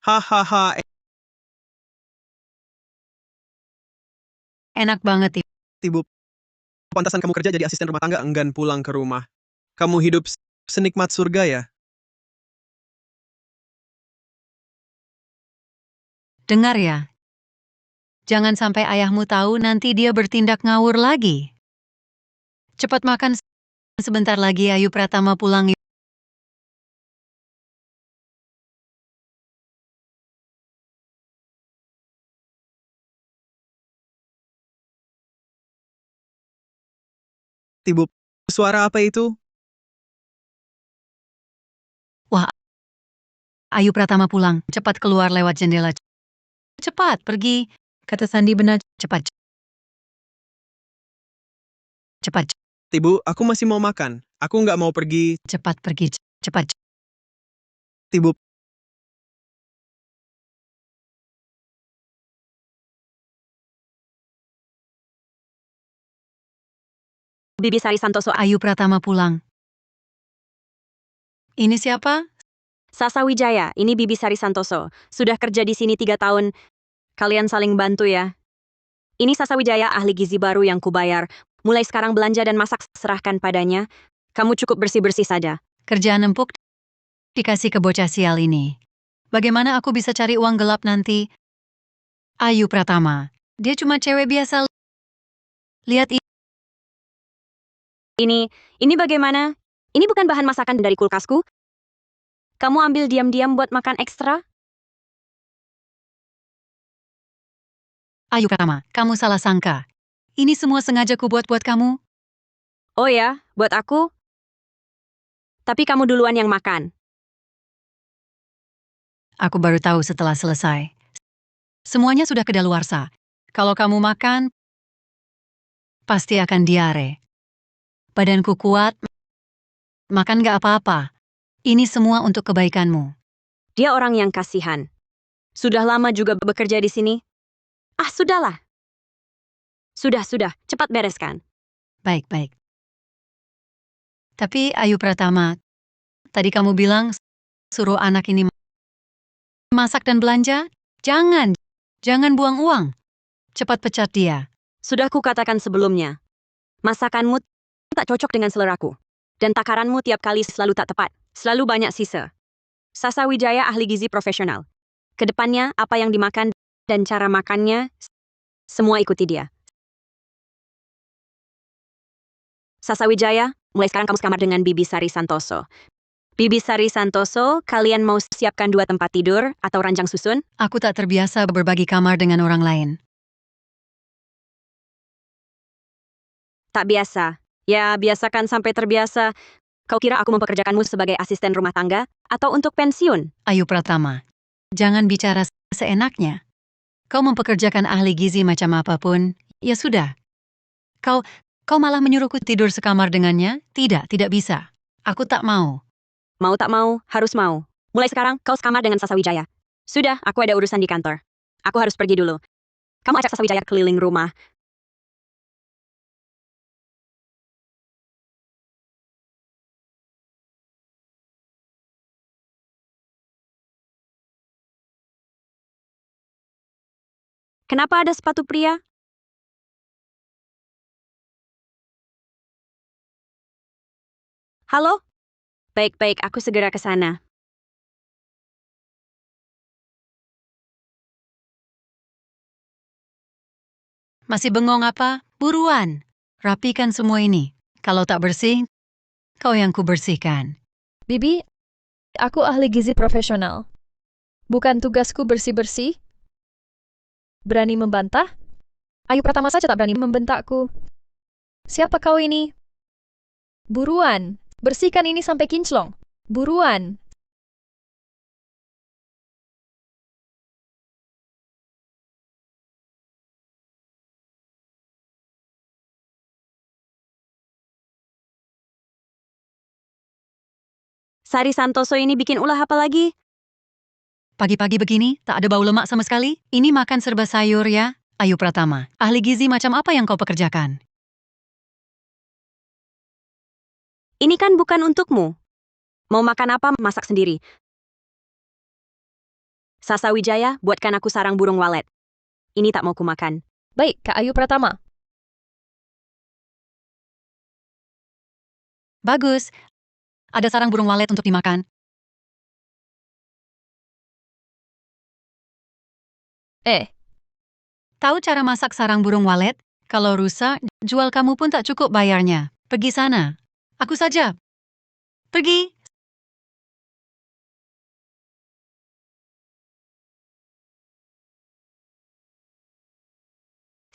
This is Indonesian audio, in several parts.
Hahaha, Enak banget, Ibu. Pantasan kamu kerja jadi asisten rumah tangga enggan pulang ke rumah. Kamu hidup senikmat surga ya? dengar ya. Jangan sampai ayahmu tahu nanti dia bertindak ngawur lagi. Cepat makan, sebentar lagi Ayu Pratama pulang. Ibu, suara apa itu? Wah, Ayu Pratama pulang. Cepat keluar lewat jendela. Cepat pergi, kata Sandi benar. Cepat, cepat, Ibu, aku masih mau makan. Aku nggak mau pergi. cepat pergi, cepat. Ibu, Bibi Sari Santoso. Ayu Pratama pulang. Ini siapa? Sasa Wijaya, ini Bibi Sari Santoso. Sudah kerja di sini 3 tahun. Kalian saling bantu ya. Ini Sasa Wijaya, ahli gizi baru yang kubayar. Mulai sekarang belanja dan masak serahkan padanya. Kamu cukup bersih-bersih saja. Kerjaan empuk dikasih ke bocah sial ini. Bagaimana aku bisa cari uang gelap nanti? Ayu Pratama, dia cuma cewek biasa. Lihat Ini bagaimana? Ini bukan bahan masakan dari kulkasku. Kamu ambil diam-diam buat makan ekstra? Ayu Pratama, kamu salah sangka. Ini semua sengaja ku buat kamu. Oh ya, buat aku? Tapi kamu duluan yang makan. Aku baru tahu setelah selesai. Semuanya sudah kedaluarsa. Kalau kamu makan, pasti akan diare. Badanku kuat, makan gak apa-apa. Ini semua untuk kebaikanmu. Dia orang yang kasihan. Sudah lama juga bekerja di sini. Ah, sudahlah. Sudah, cepat bereskan. Baik. Tapi Ayu Pratama, tadi kamu bilang suruh anak ini masak dan belanja? Jangan buang uang. Cepat pecat dia. Sudah kukatakan sebelumnya. Masakanmu tak cocok dengan seleraku. Dan takaranmu tiap kali selalu tak tepat. Selalu banyak sisa. Sasa Wijaya ahli gizi profesional. Kedepannya apa yang dimakan dan cara makannya, semua ikuti dia. Sasa Wijaya, mulai sekarang kamu sekamar dengan Bibi Sari Santoso. Bibi Sari Santoso, kalian mau siapkan 2 tempat tidur atau ranjang susun? Aku tak terbiasa berbagi kamar dengan orang lain. Tak biasa. Ya, biasakan sampai terbiasa. Kau kira aku mempekerjakanmu sebagai asisten rumah tangga atau untuk pensiun? Ayu Pratama, jangan bicara seenaknya. Kau mempekerjakan ahli gizi macam apapun, ya sudah. Kau malah menyuruhku tidur sekamar dengannya? Tidak bisa. Aku tak mau. Mau tak mau, harus mau. Mulai sekarang, kau sekamar dengan Sasa Wijaya. Sudah, aku ada urusan di kantor. Aku harus pergi dulu. Kamu ajak Sasa Wijaya keliling rumah. Kenapa ada sepatu pria? Halo? Baik, aku segera ke sana. Masih bengong apa? Buruan. Rapikan semua ini. Kalau tak bersih, kau yang kubersihkan. Bibi, aku ahli gizi profesional. Bukan tugasku bersih-bersih. Berani membantah? Ayu Pratama saja tak berani membentakku. Siapa kau ini? Buruan, bersihkan ini sampai kinclong. Buruan. Sari Santoso ini bikin ulah apa lagi? Pagi-pagi begini, tak ada bau lemak sama sekali. Ini makan serba sayur ya, Ayu Pratama. Ahli gizi macam apa yang kau pekerjakan? Ini kan bukan untukmu. Mau makan apa, masak sendiri. Sasa Wijaya, buatkan aku sarang burung walet. Ini tak mau kumakan. Baik, Kak Ayu Pratama. Bagus. Ada sarang burung walet untuk dimakan. Tahu cara masak sarang burung walet? Kalau rusak, jual kamu pun tak cukup bayarnya. Pergi sana. Aku saja. Pergi.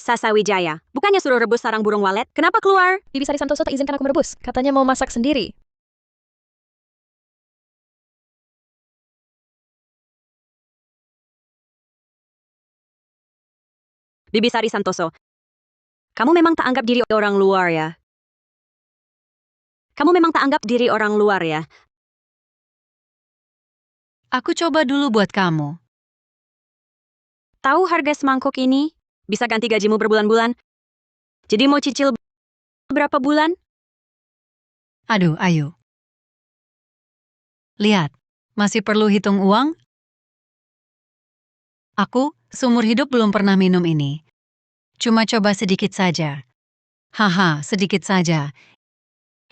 Sasa Wijaya, bukannya suruh rebus sarang burung walet? Kenapa keluar? Bibi Sari Santoso tak izinkan aku merebus. Katanya mau masak sendiri. Bibi Sari Santoso, kamu memang tak anggap diri orang luar ya? Kamu memang tak anggap diri orang luar ya? Aku coba dulu buat kamu. Tahu harga semangkuk ini? Bisa ganti gajimu berbulan-bulan. Jadi mau cicil berapa bulan? Aduh, ayo. Lihat, masih perlu hitung uang? Aku, seumur hidup belum pernah minum ini. Cuma coba sedikit saja. Haha, sedikit saja.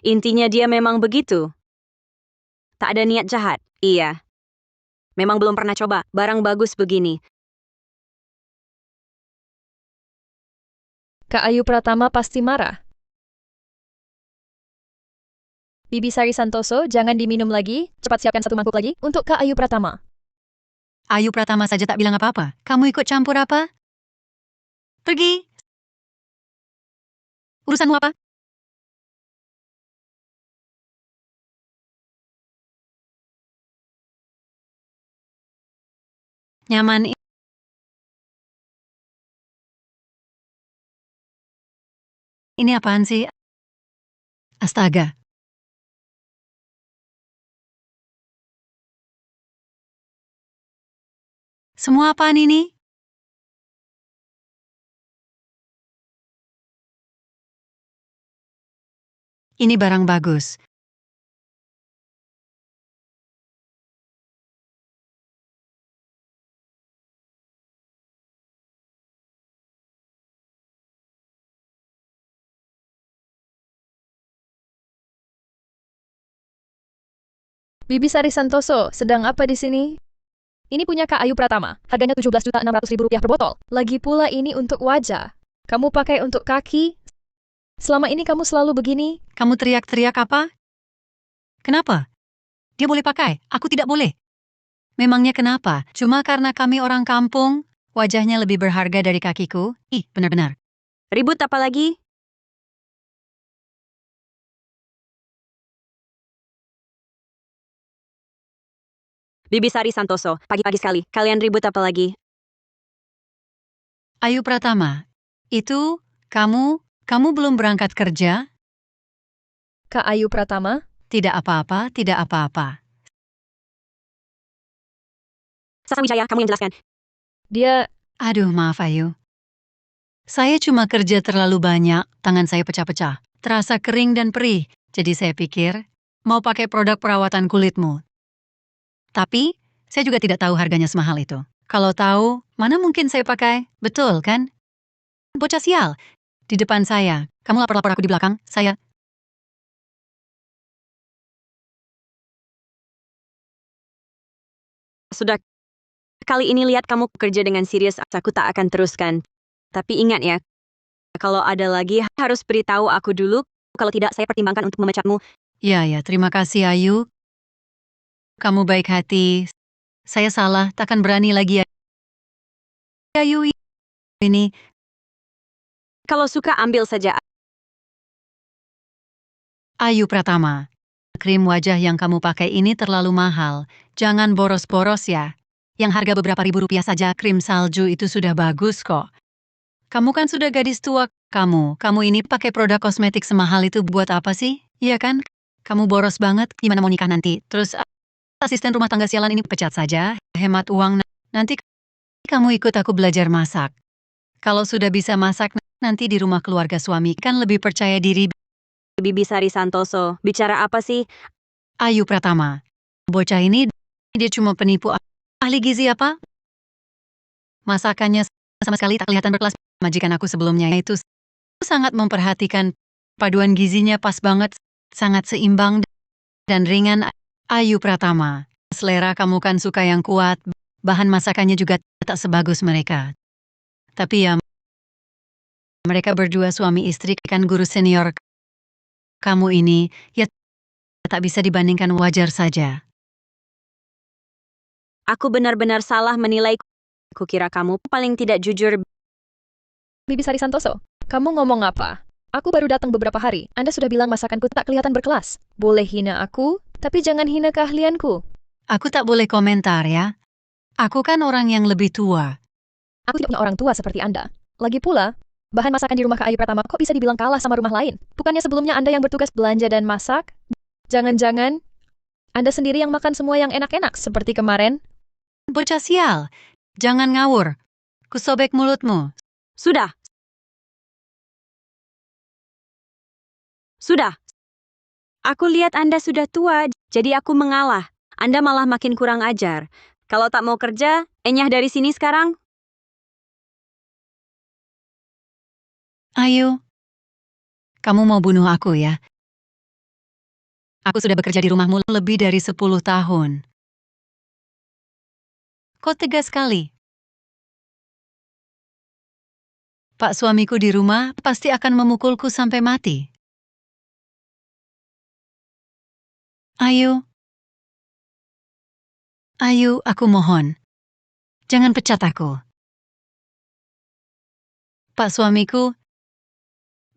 Intinya dia memang begitu. Tak ada niat jahat. Iya. Memang belum pernah coba barang bagus begini. Kak Ayu Pratama pasti marah. Bibi Sari Santoso, jangan diminum lagi. Cepat siapkan satu mangkuk lagi untuk Kak Ayu Pratama. Ayu Pratama saja tak bilang apa-apa. Kamu ikut campur apa? Pergi. Urusanmu apa? Nyaman. Ini apaan sih? Astaga. Semua apaan ini? Ini barang bagus. Bibi Sari Santoso, sedang apa di sini? Ini punya Kak Ayu Pratama. Harganya 17.600.000 rupiah per botol. Lagi pula ini untuk wajah. Kamu pakai untuk kaki? Selama ini kamu selalu begini? Kamu teriak-teriak apa? Kenapa? Dia boleh pakai, aku tidak boleh. Memangnya kenapa? Cuma karena kami orang kampung, wajahnya lebih berharga dari kakiku? Ih, benar-benar. Ribut apa lagi? Bibi Sari Santoso, pagi-pagi sekali. Kalian ribut apa lagi? Ayu Pratama, itu kamu belum berangkat kerja? Kak Ayu Pratama? Tidak apa-apa, tidak apa-apa. Sasa Wijaya, kamu yang jelaskan. Dia, Aduh, maaf Ayu. Saya cuma kerja terlalu banyak, tangan saya pecah-pecah. Terasa kering dan perih, jadi saya pikir mau pakai produk perawatan kulitmu. Tapi, saya juga tidak tahu harganya semahal itu. Kalau tahu, mana mungkin saya pakai? Betul, kan? Bocah sial. Di depan saya. Kamu lapor-lapor aku di belakang, saya... Sudah kali ini lihat kamu kerja dengan serius, aku tak akan teruskan. Tapi ingat ya, kalau ada lagi harus beritahu aku dulu. Kalau tidak, saya pertimbangkan untuk memecatmu. Ya, terima kasih Ayu. Kamu baik hati. Saya salah, takkan berani lagi. Ayu, ini... Kalau suka ambil saja. Ayu Pratama. Krim wajah yang kamu pakai ini terlalu mahal. Jangan boros-boros ya. Yang harga beberapa ribu rupiah saja krim salju itu sudah bagus kok. Kamu kan sudah gadis tua. Kamu ini pakai produk kosmetik semahal itu buat apa sih? Iya kan? Kamu boros banget, gimana mau nikah nanti? Terus asisten rumah tangga sialan ini pecat saja, hemat uang. Nanti kamu ikut aku belajar masak. Kalau sudah bisa masak, nanti di rumah keluarga suami kan lebih percaya diri. Bibi Sari Santoso, bicara apa sih? Ayu Pratama. Bocah ini, dia cuma penipu. Ahli gizi apa? Masakannya sama sekali tak kelihatan berkelas. Majikan aku sebelumnya itu sangat memperhatikan paduan gizinya pas banget, sangat seimbang dan ringan. Ayu Pratama, selera kamu kan suka yang kuat, bahan masakannya juga tak sebagus mereka. Tapi ya, mereka berdua suami istri kan guru senior kamu ini, ya tak bisa dibandingkan, wajar saja. Aku benar-benar salah menilai. Kukira kamu paling tidak jujur. Bibi Sari Santoso, kamu ngomong apa? Aku baru datang beberapa hari. Anda sudah bilang masakanku tak kelihatan berkelas. Boleh hina aku, tapi jangan hina keahlianku. Aku tak boleh komentar ya. Aku kan orang yang lebih tua. Aku tidak punya orang tua seperti Anda. Lagi pula, bahan masakan di rumah Kak Ayu Pratama kok bisa dibilang kalah sama rumah lain? Bukannya sebelumnya Anda yang bertugas belanja dan masak? Jangan-jangan Anda sendiri yang makan semua yang enak-enak seperti kemarin? Bocah sial, jangan ngawur. Kusobek mulutmu. Sudah. Sudah. Aku lihat Anda sudah tua, jadi aku mengalah. Anda malah makin kurang ajar. Kalau tak mau kerja, enyah dari sini sekarang. Ayu, kamu mau bunuh aku ya? Aku sudah bekerja di rumahmu lebih dari 10 tahun. Kok tegas sekali? Pak suamiku di rumah pasti akan memukulku sampai mati. Ayu. Ayu, aku mohon. Jangan pecat aku. Pak suamiku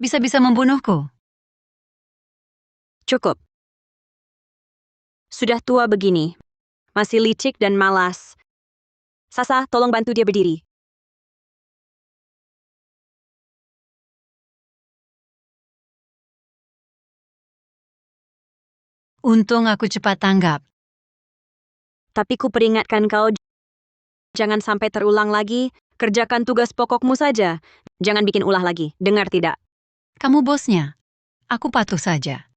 bisa-bisa membunuhku. Cukup. Sudah tua begini. Masih licik dan malas. Sasa, tolong bantu dia berdiri. Untung aku cepat tanggap. Tapi ku peringatkan kau, jangan sampai terulang lagi. Kerjakan tugas pokokmu saja. Jangan bikin ulah lagi. Dengar tidak? Kamu bosnya. Aku patuh saja.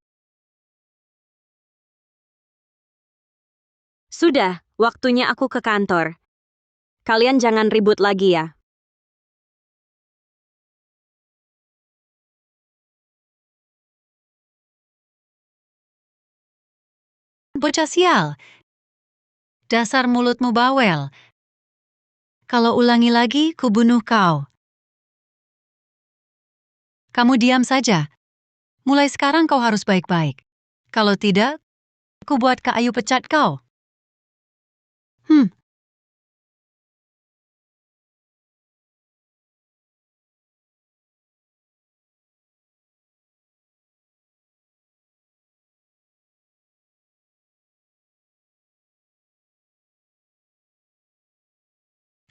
Sudah, waktunya aku ke kantor. Kalian jangan ribut lagi ya. Bocah sial. Dasar mulutmu bawel. Kalau ulangi lagi, kubunuh kau. Kamu diam saja. Mulai sekarang kau harus baik-baik. Kalau tidak, aku buat Kak Ayu pecat kau.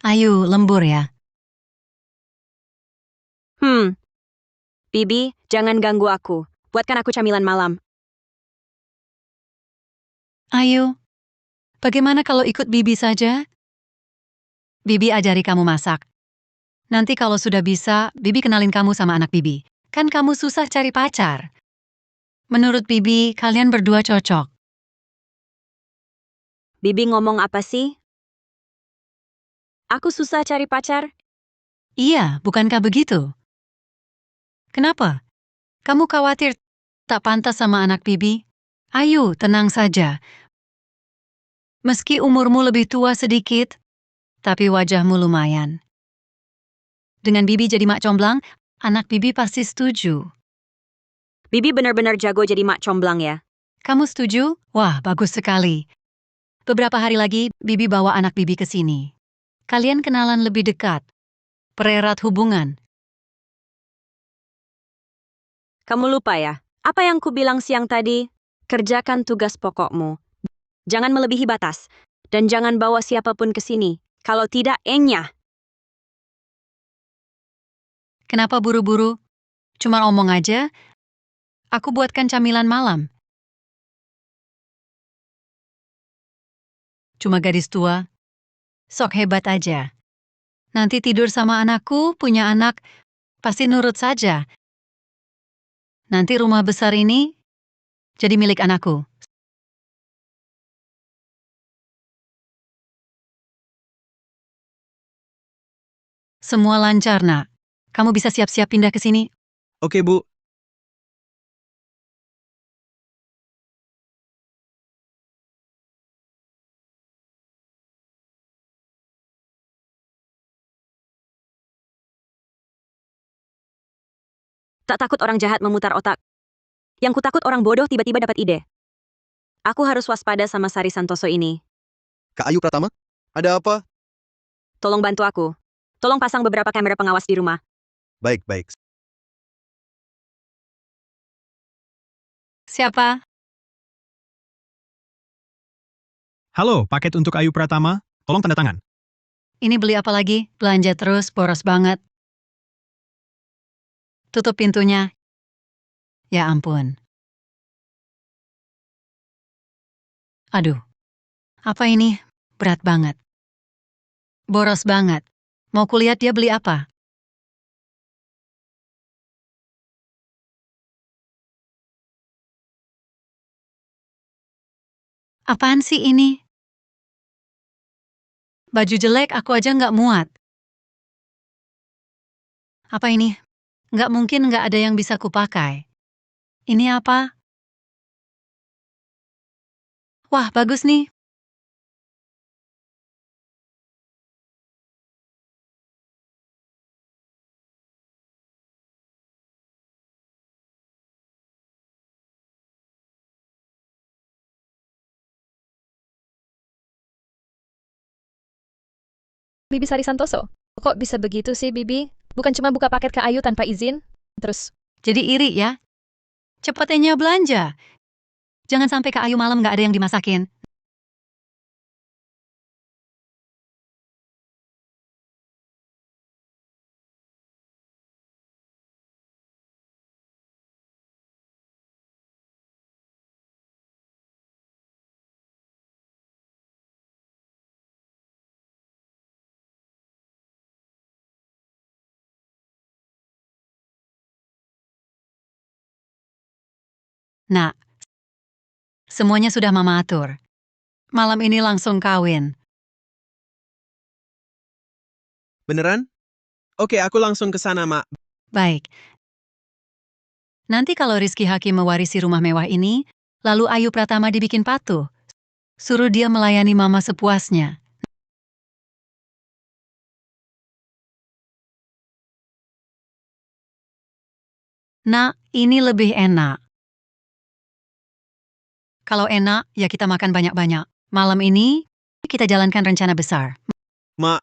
Ayu, lembur ya. Bibi, jangan ganggu aku. Buatkan aku camilan malam. Ayu, bagaimana kalau ikut Bibi saja? Bibi ajari kamu masak. Nanti kalau sudah bisa, Bibi kenalin kamu sama anak Bibi. Kan kamu susah cari pacar. Menurut Bibi, kalian berdua cocok. Bibi ngomong apa sih? Aku susah cari pacar? Iya, bukankah begitu? Kenapa? Kamu khawatir tak pantas sama anak Bibi? Ayu, tenang saja. Meski umurmu lebih tua sedikit, tapi wajahmu lumayan. Dengan Bibi jadi mak comblang, anak Bibi pasti setuju. Bibi benar-benar jago jadi mak comblang ya. Kamu setuju? Wah, bagus sekali. Beberapa hari lagi, Bibi bawa anak Bibi ke sini. Kalian kenalan lebih dekat. Pererat hubungan. Kamu lupa ya? Apa yang ku bilang siang tadi? Kerjakan tugas pokokmu. Jangan melebihi batas. Dan jangan bawa siapapun ke sini. Kalau tidak, enyah. Kenapa buru-buru? Cuma omong aja. Aku buatkan camilan malam. Cuma gadis tua. Sok hebat aja. Nanti tidur sama anakku, punya anak, pasti nurut saja. Nanti rumah besar ini jadi milik anakku. Semua lancar, nak. Kamu bisa siap-siap pindah ke sini. Oke, Bu. Tak takut orang jahat memutar otak. Yang kutakut orang bodoh tiba-tiba dapat ide. Aku harus waspada sama Sari Santoso ini. Kak Ayu Pratama? Ada apa? Tolong bantu aku. Tolong pasang beberapa kamera pengawas di rumah. Baik. Siapa? Halo, paket untuk Ayu Pratama. Tolong tanda tangan. Ini beli apa lagi? Belanja terus, boros banget. Tutup pintunya. Ya ampun. Aduh, apa ini? Berat banget. Boros banget. Mau kulihat dia beli apa? Apaan sih ini? Baju jelek aku aja nggak muat. Apa ini? Nggak mungkin nggak ada yang bisa kupakai. Ini apa? Wah, bagus nih. Bibi Sari Santoso. Kok bisa begitu sih, Bibi? Bukan cuma buka paket ke Ayu tanpa izin? Terus, Jadi iri ya? Cepetnya belanja. Jangan sampai ke Ayu malam nggak ada yang dimasakin. Nak, semuanya sudah Mama atur. Malam ini langsung kawin. Beneran? Oke, aku langsung ke sana, Mak. Baik. Nanti kalau Rizky Hakim mewarisi rumah mewah ini, lalu Ayu Pratama dibikin patuh. Suruh dia melayani Mama sepuasnya. Nak, ini lebih enak. Kalau enak, ya kita makan banyak-banyak. Malam ini, kita jalankan rencana besar. Mak,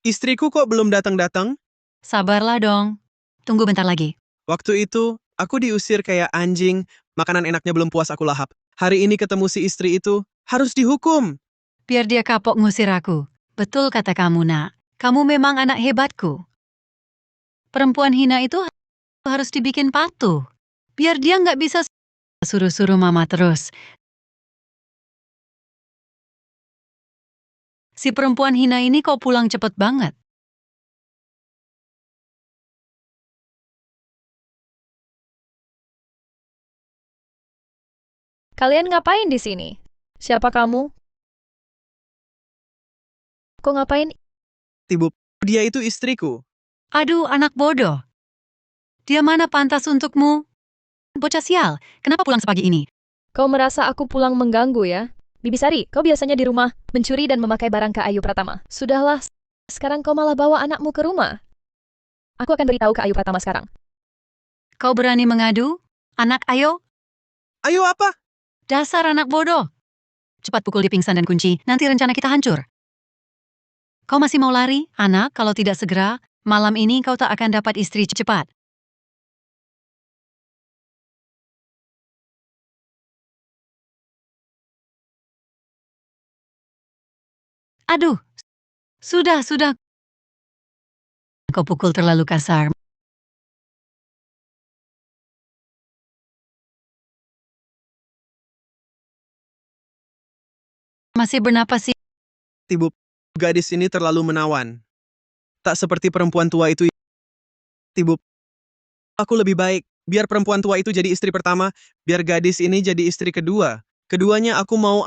istriku kok belum datang-datang? Sabarlah dong. Tunggu bentar lagi. Waktu itu, aku diusir kayak anjing, makanan enaknya belum puas aku lahap. Hari ini ketemu si istri itu, harus dihukum. Biar dia kapok ngusir aku. Betul kata kamu, nak. Kamu memang anak hebatku. Perempuan hina itu harus dibikin patuh. Biar dia nggak bisa suruh-suruh Mama terus. Si perempuan hina ini kok pulang cepet banget. kalian ngapain di sini? Siapa kamu? Kok ngapain? Tibu, dia itu istriku. Aduh, anak bodoh. Dia mana pantas untukmu? Bocah sial, kenapa pulang sepagi ini? Kau merasa aku pulang mengganggu ya? Bibi Sari, kau biasanya di rumah mencuri dan memakai barang ke Ayu Pratama. Sudahlah, sekarang kau malah bawa anakmu ke rumah. Aku akan beritahu ke Ayu Pratama sekarang. Kau berani mengadu? Anak ayo? Ayo apa? Dasar anak bodoh. Cepat pukul dia pingsan dan kunci, nanti rencana kita hancur. Kau masih mau lari, anak? Kalau tidak segera, malam ini kau tak akan dapat istri cepat. Aduh, sudah. Kau pukul terlalu kasar. Masih bernapas sih. Tibu, gadis ini terlalu menawan. Tak seperti perempuan tua itu. Tibu, aku lebih baik. Biar perempuan tua itu jadi istri pertama, biar gadis ini jadi istri kedua. Keduanya aku mau.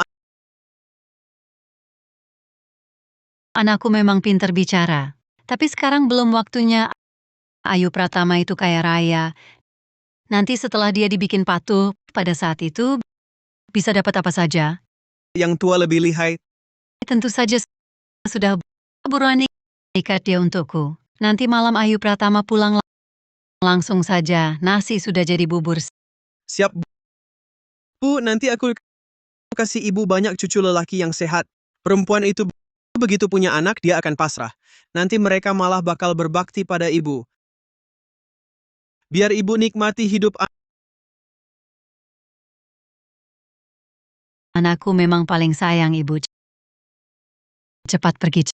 Anakku memang pintar bicara. Tapi sekarang belum waktunya. Ayu Pratama itu kaya raya. Nanti setelah dia dibikin patuh, pada saat itu bisa dapat apa saja. Yang tua lebih lihai. Tentu saja sudah buruan ikat dia untukku. Nanti malam Ayu Pratama pulang langsung saja. Nasi sudah jadi bubur. Siap, Bu. Nanti aku kasih ibu banyak cucu lelaki yang sehat. Perempuan itu begitu punya anak, dia akan pasrah. Nanti mereka malah bakal berbakti pada ibu. Biar ibu nikmati hidup. Anakku memang paling sayang ibu. Cepat pergi.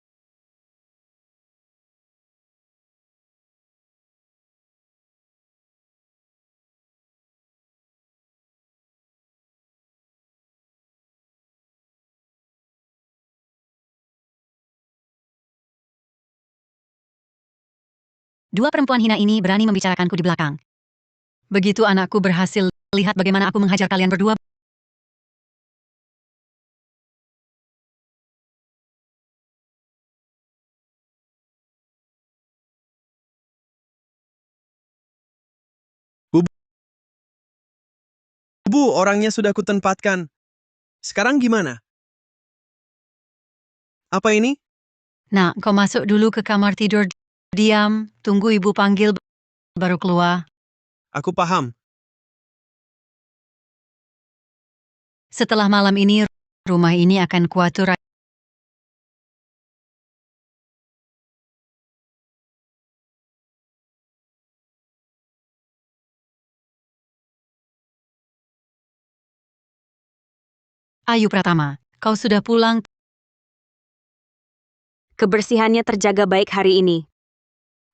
Dua perempuan hina ini berani membicarakanku di belakang. Begitu anakku berhasil, lihat bagaimana aku menghajar kalian berdua. Bu, orangnya sudah kutempatkan. Sekarang gimana? Apa ini? Nah, kau masuk dulu ke kamar tidur. Diam, tunggu ibu panggil baru keluar. Aku paham. Setelah malam ini, rumah ini akan kuatur. Ayu Pratama, kau sudah pulang. Kebersihannya terjaga baik hari ini.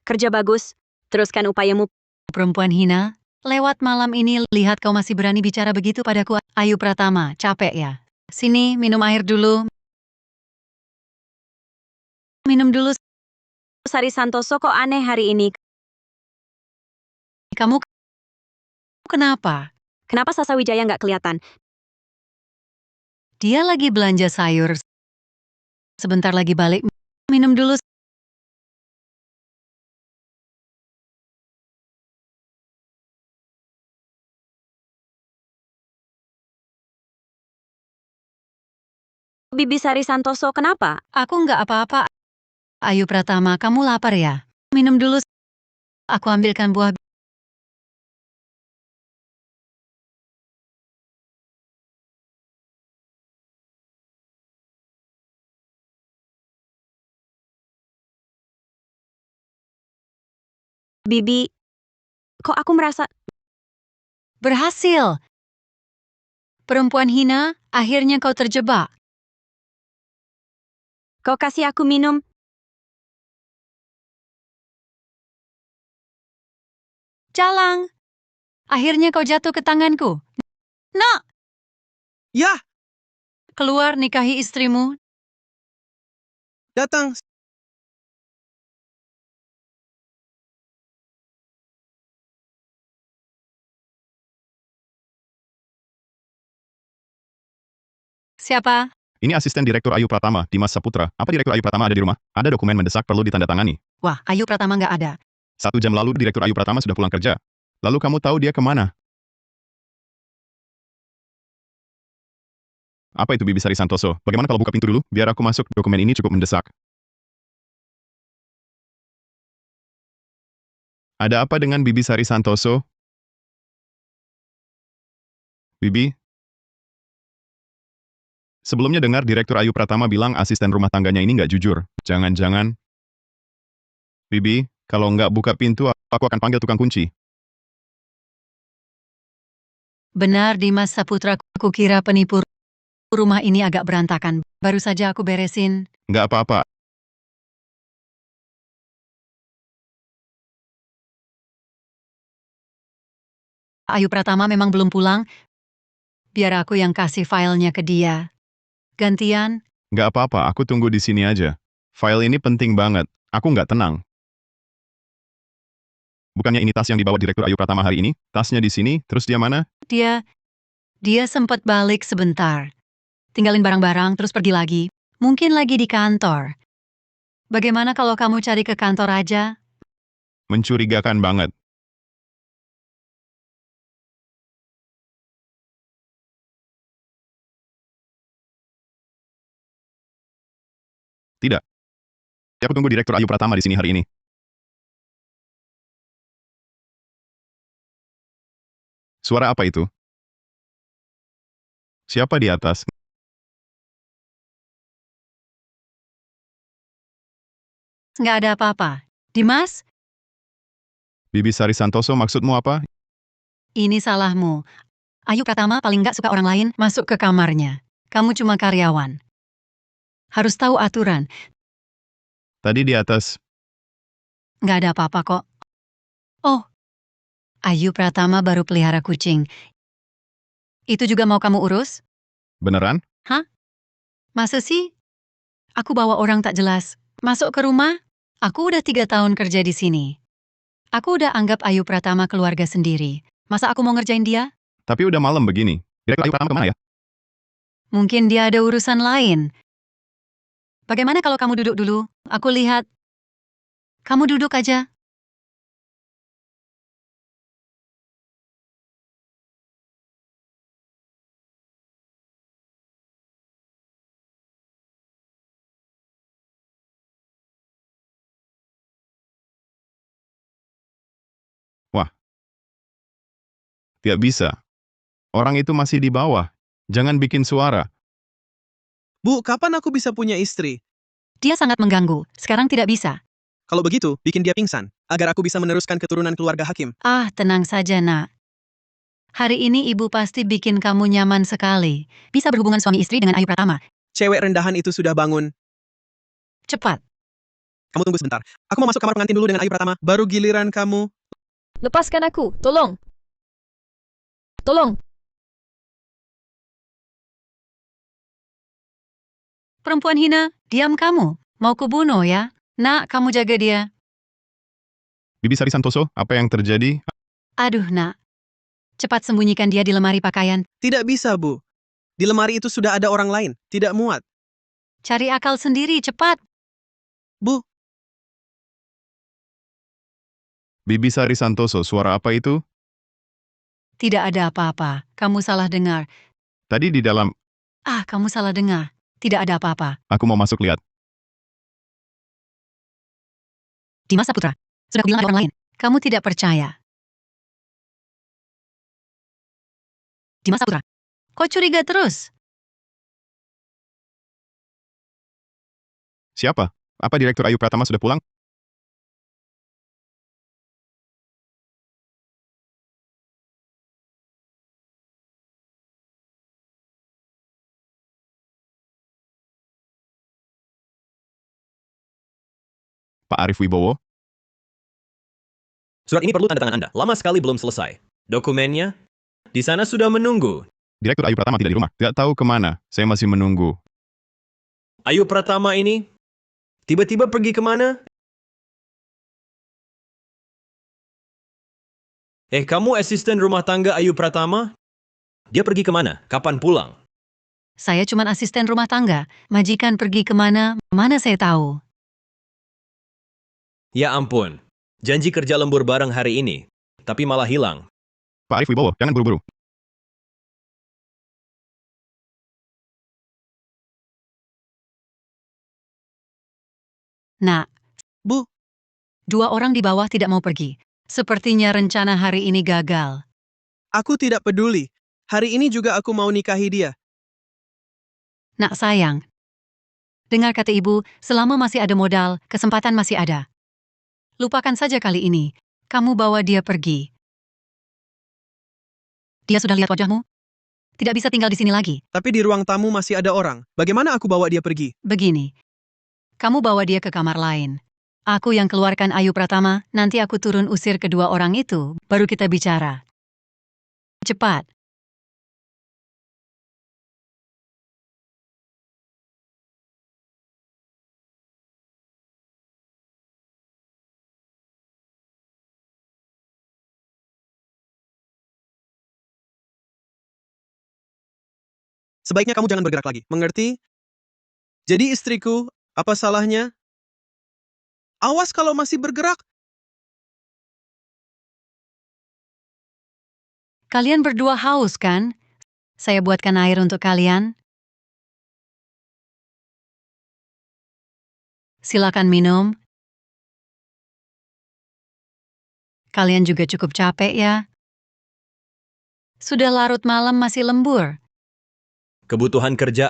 Kerja bagus, teruskan upayamu. Perempuan hina, lewat malam ini lihat kau masih berani bicara begitu padaku. Ayu Pratama, capek ya? Sini, minum air dulu. Minum dulu. Sari Santoso kok aneh hari ini. Kamu kenapa? Kenapa Sasa Wijaya nggak kelihatan? Dia lagi belanja sayur. Sebentar lagi balik. Minum dulu. Bibi Sari Santoso kenapa? Aku nggak apa-apa. Ayu Pratama, kamu lapar ya? Minum dulu. Aku ambilkan buah. Bibi, kok aku merasa... Berhasil. Perempuan hina, akhirnya kau terjebak. Kau kasih aku minum. Jalang. Akhirnya kau jatuh ke tanganku. Nak, Ya, keluar nikahi istrimu. datang. Siapa? Ini asisten Direktur Ayu Pratama, Dimas Saputra. Apa Direktur Ayu Pratama ada di rumah? Ada dokumen mendesak perlu ditandatangani. Wah, Ayu Pratama nggak ada. 1 jam lalu Direktur Ayu Pratama sudah pulang kerja. Lalu kamu tahu dia kemana? Apa itu Bibi Sari Santoso? Bagaimana kalau buka pintu dulu? Biar aku masuk, dokumen ini cukup mendesak. Ada apa dengan Bibi Sari Santoso? Bibi? Sebelumnya dengar Direktur Ayu Pratama bilang asisten rumah tangganya ini nggak jujur. Jangan-jangan... Bibi, kalau nggak buka pintu, aku akan panggil tukang kunci. Benar Dimas Saputra, kukira penipu. Rumah ini agak berantakan. Baru saja aku beresin. Nggak apa-apa. Ayu Pratama memang belum pulang. Biar aku yang kasih filenya ke dia. Gantian, Nggak apa-apa, aku tunggu di sini aja. File ini penting banget. Aku nggak tenang. Bukannya ini tas yang dibawa Direktur Ayu Pratama hari ini? Tasnya di sini, terus dia mana? dia sempat balik sebentar. Tinggalin barang-barang terus pergi lagi. Mungkin lagi di kantor. Bagaimana kalau kamu cari ke kantor aja? Mencurigakan banget. Tidak. Aku tunggu Direktur Ayu Pratama di sini hari ini. Suara apa itu? Siapa di atas? Nggak ada apa-apa. Dimas, Bibi Sari Santoso maksudmu apa? ini salahmu. Ayu Pratama paling nggak suka orang lain masuk ke kamarnya. Kamu cuma karyawan. Harus tahu aturan. Tadi di atas. Nggak ada apa-apa kok. Oh, Ayu Pratama baru pelihara kucing. Itu juga mau kamu urus? Beneran? Masa sih? Aku bawa orang tak jelas. Masuk ke rumah? Aku udah 3 tahun kerja di sini. Aku udah anggap Ayu Pratama keluarga sendiri. Masa aku mau ngerjain dia? Tapi udah malam begini. Direktur Ayu Pratama kemana ya? Mungkin dia ada urusan lain. Bagaimana kalau kamu duduk dulu? Aku lihat. Kamu duduk aja. Wah. Tidak bisa. Orang itu masih di bawah. Jangan bikin suara. Bu, kapan aku bisa punya istri? Dia sangat mengganggu. Sekarang tidak bisa. Kalau begitu, bikin dia pingsan, agar aku bisa meneruskan keturunan keluarga hakim. Ah, tenang saja, Nak. Hari ini ibu pasti bikin kamu nyaman sekali. Bisa berhubungan suami istri dengan Ayu Pratama. Cewek rendahan itu sudah bangun. Cepat. Kamu tunggu sebentar. Aku mau masuk kamar pengantin dulu dengan Ayu Pratama. Baru giliran kamu. Lepaskan aku, tolong. Tolong. Perempuan hina, diam kamu. Mau kubunuh ya? Nak, kamu jaga dia. Bibi Sari Santoso, apa yang terjadi? Aduh, Nak. Cepat sembunyikan dia di lemari pakaian. Tidak bisa, Bu. Di lemari itu sudah ada orang lain. Tidak muat. Cari akal sendiri, cepat. Bu, Bibi Sari Santoso, suara apa itu? Tidak ada apa-apa. Kamu salah dengar. Tadi di dalam. Ah, kamu salah dengar. Tidak ada apa-apa. Aku mau masuk lihat. Dimas Saputra. Sudah kubilang ada orang lain. Kamu tidak percaya. Dimas Saputra. Kok curiga terus? Siapa? Apa Direktur Ayu Pratama sudah pulang? Pak Arief Wibowo? Surat ini perlu tanda tangan Anda. Lama sekali belum selesai. Dokumennya di sana sudah menunggu. Direktur Ayu Pratama tidak di rumah. Tidak tahu kemana. Saya masih menunggu. Ayu Pratama ini tiba-tiba pergi kemana? Kamu asisten rumah tangga Ayu Pratama? Dia pergi kemana? Kapan pulang? Saya cuma asisten rumah tangga. Majikan pergi kemana? Mana saya tahu. Ya ampun. Janji kerja lembur bareng hari ini. Tapi malah hilang. Pak Arief Wibowo, jangan buru-buru. Nak, Bu, 2 orang di bawah tidak mau pergi. Sepertinya rencana hari ini gagal. aku tidak peduli. Hari ini juga aku mau nikahi dia. Nak sayang. Dengar kata ibu, selama masih ada modal, kesempatan masih ada. Lupakan saja kali ini. Kamu bawa dia pergi. Dia sudah lihat wajahmu? Tidak bisa tinggal di sini lagi. Tapi di ruang tamu masih ada orang. Bagaimana aku bawa dia pergi? Begini. Kamu bawa dia ke kamar lain. Aku yang keluarkan Ayu Pratama, nanti aku turun usir kedua orang itu, baru kita bicara. Cepat. Sebaiknya kamu jangan bergerak lagi. Mengerti? Jadi istriku, apa salahnya? Awas kalau masih bergerak. Kalian berdua haus, kan? Saya buatkan air untuk kalian. Silakan minum. Kalian juga cukup capek ya? Sudah larut malam masih lembur. Kebutuhan kerja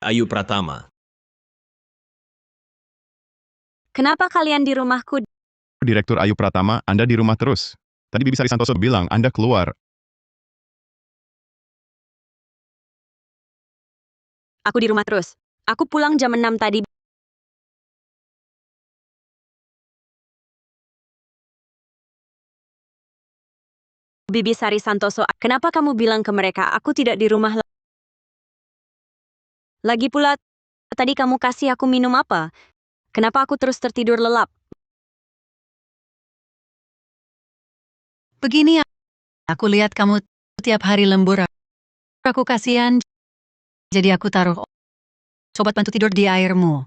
Ayu Pratama. Kenapa kalian di rumahku? Direktur Ayu Pratama, Anda di rumah terus. Tadi Bibi Sari Santoso bilang Anda keluar. Aku di rumah terus. Aku pulang jam 6 tadi. Bibi Sari Santoso, kenapa kamu bilang ke mereka aku tidak di rumah? Lagi pula, tadi kamu kasih aku minum apa? Kenapa aku terus tertidur lelap? Begini, aku lihat kamu tiap hari lembur. Aku kasihan, jadi aku taruh sobat bantu tidur di airmu.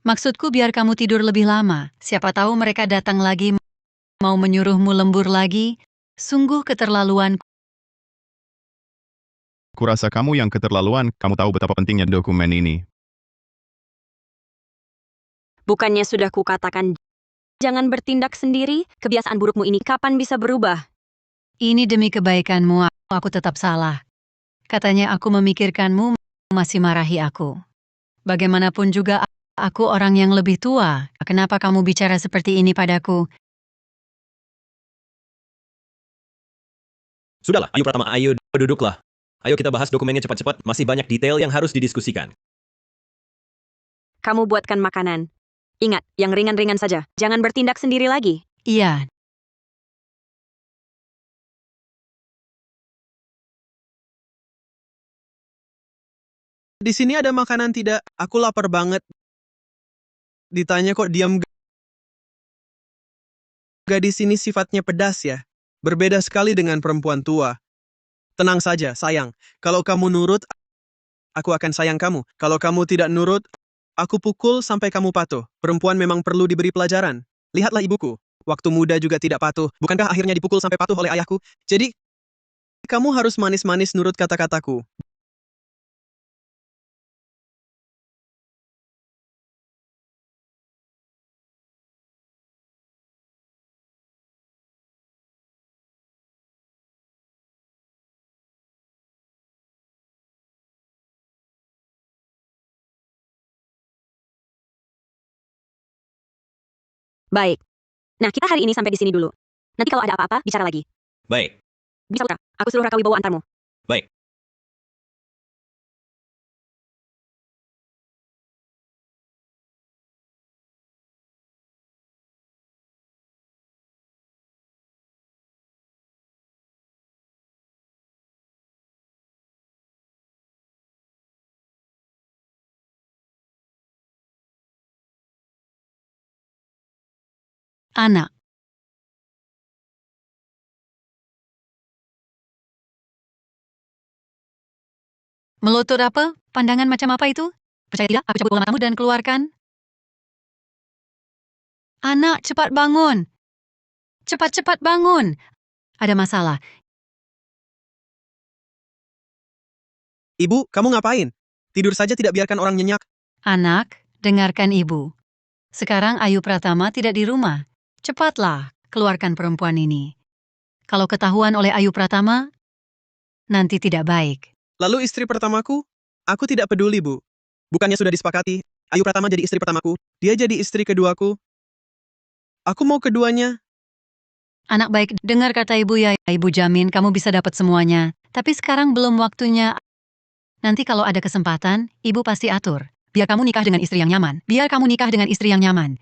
Maksudku biar kamu tidur lebih lama. Siapa tahu mereka datang lagi mau menyuruhmu lembur lagi. Sungguh keterlaluan. Kurasa kamu yang keterlaluan, kamu tahu betapa pentingnya dokumen ini. Bukannya sudah kukatakan, jangan bertindak sendiri, kebiasaan burukmu ini kapan bisa berubah? Ini demi kebaikanmu, aku tetap salah. Katanya aku memikirkanmu, masih marahi aku. Bagaimanapun juga aku orang yang lebih tua. Kenapa kamu bicara seperti ini padaku? Sudahlah, Ayu Pratama, ayo duduklah. Ayo kita bahas dokumennya cepat-cepat, masih banyak detail yang harus didiskusikan. Kamu buatkan makanan. Ingat, yang ringan-ringan saja. Jangan bertindak sendiri lagi. Iya, Di sini ada makanan tidak? Aku lapar banget. Ditanya kok diam. Gadis ini sifatnya pedas ya. Berbeda sekali dengan perempuan tua. Tenang saja, sayang. Kalau kamu nurut, aku akan sayang kamu. Kalau kamu tidak nurut, aku pukul sampai kamu patuh. Perempuan memang perlu diberi pelajaran. Lihatlah ibuku. Waktu muda juga tidak patuh. Bukankah akhirnya dipukul sampai patuh oleh ayahku? Jadi, kamu harus manis-manis nurut kata-kataku. Baik. Nah, kita hari ini sampai di sini dulu. Nanti kalau ada apa-apa, bicara lagi. Baik, Bisa Putra, aku suruh Raka Wibowo antarmu. baik. anak. Melotot apa? Pandangan macam apa itu? Percaya tidak, aku cabut bola matamu dan keluarkan. Anak, cepat bangun. Cepat-cepat bangun. Ada masalah. Ibu, kamu ngapain? Tidur saja tidak biarkan orang nyenyak. Anak, dengarkan ibu. Sekarang Ayu Pratama tidak di rumah. Cepatlah, keluarkan perempuan ini. Kalau ketahuan oleh Ayu Pratama, nanti tidak baik. Lalu istri pertamaku? Aku tidak peduli, Bu. Bukannya sudah disepakati, Ayu Pratama jadi istri pertamaku, dia jadi istri keduaku. Aku mau keduanya. Anak baik, dengar kata ibu ya. Ibu jamin kamu bisa dapat semuanya. Tapi sekarang belum waktunya. Nanti kalau ada kesempatan, ibu pasti atur. Biar kamu nikah dengan istri yang nyaman. Biar kamu nikah dengan istri yang nyaman.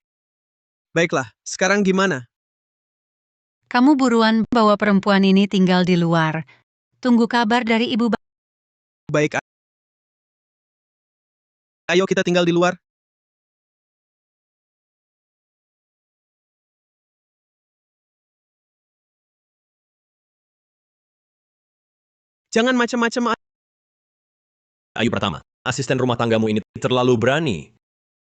Baiklah, sekarang gimana? Kamu buruan bawa perempuan ini tinggal di luar. Tunggu kabar dari ibu. Baik, ayo kita tinggal di luar. Jangan macam-macam. Ayu Pratama, asisten rumah tanggamu ini terlalu berani.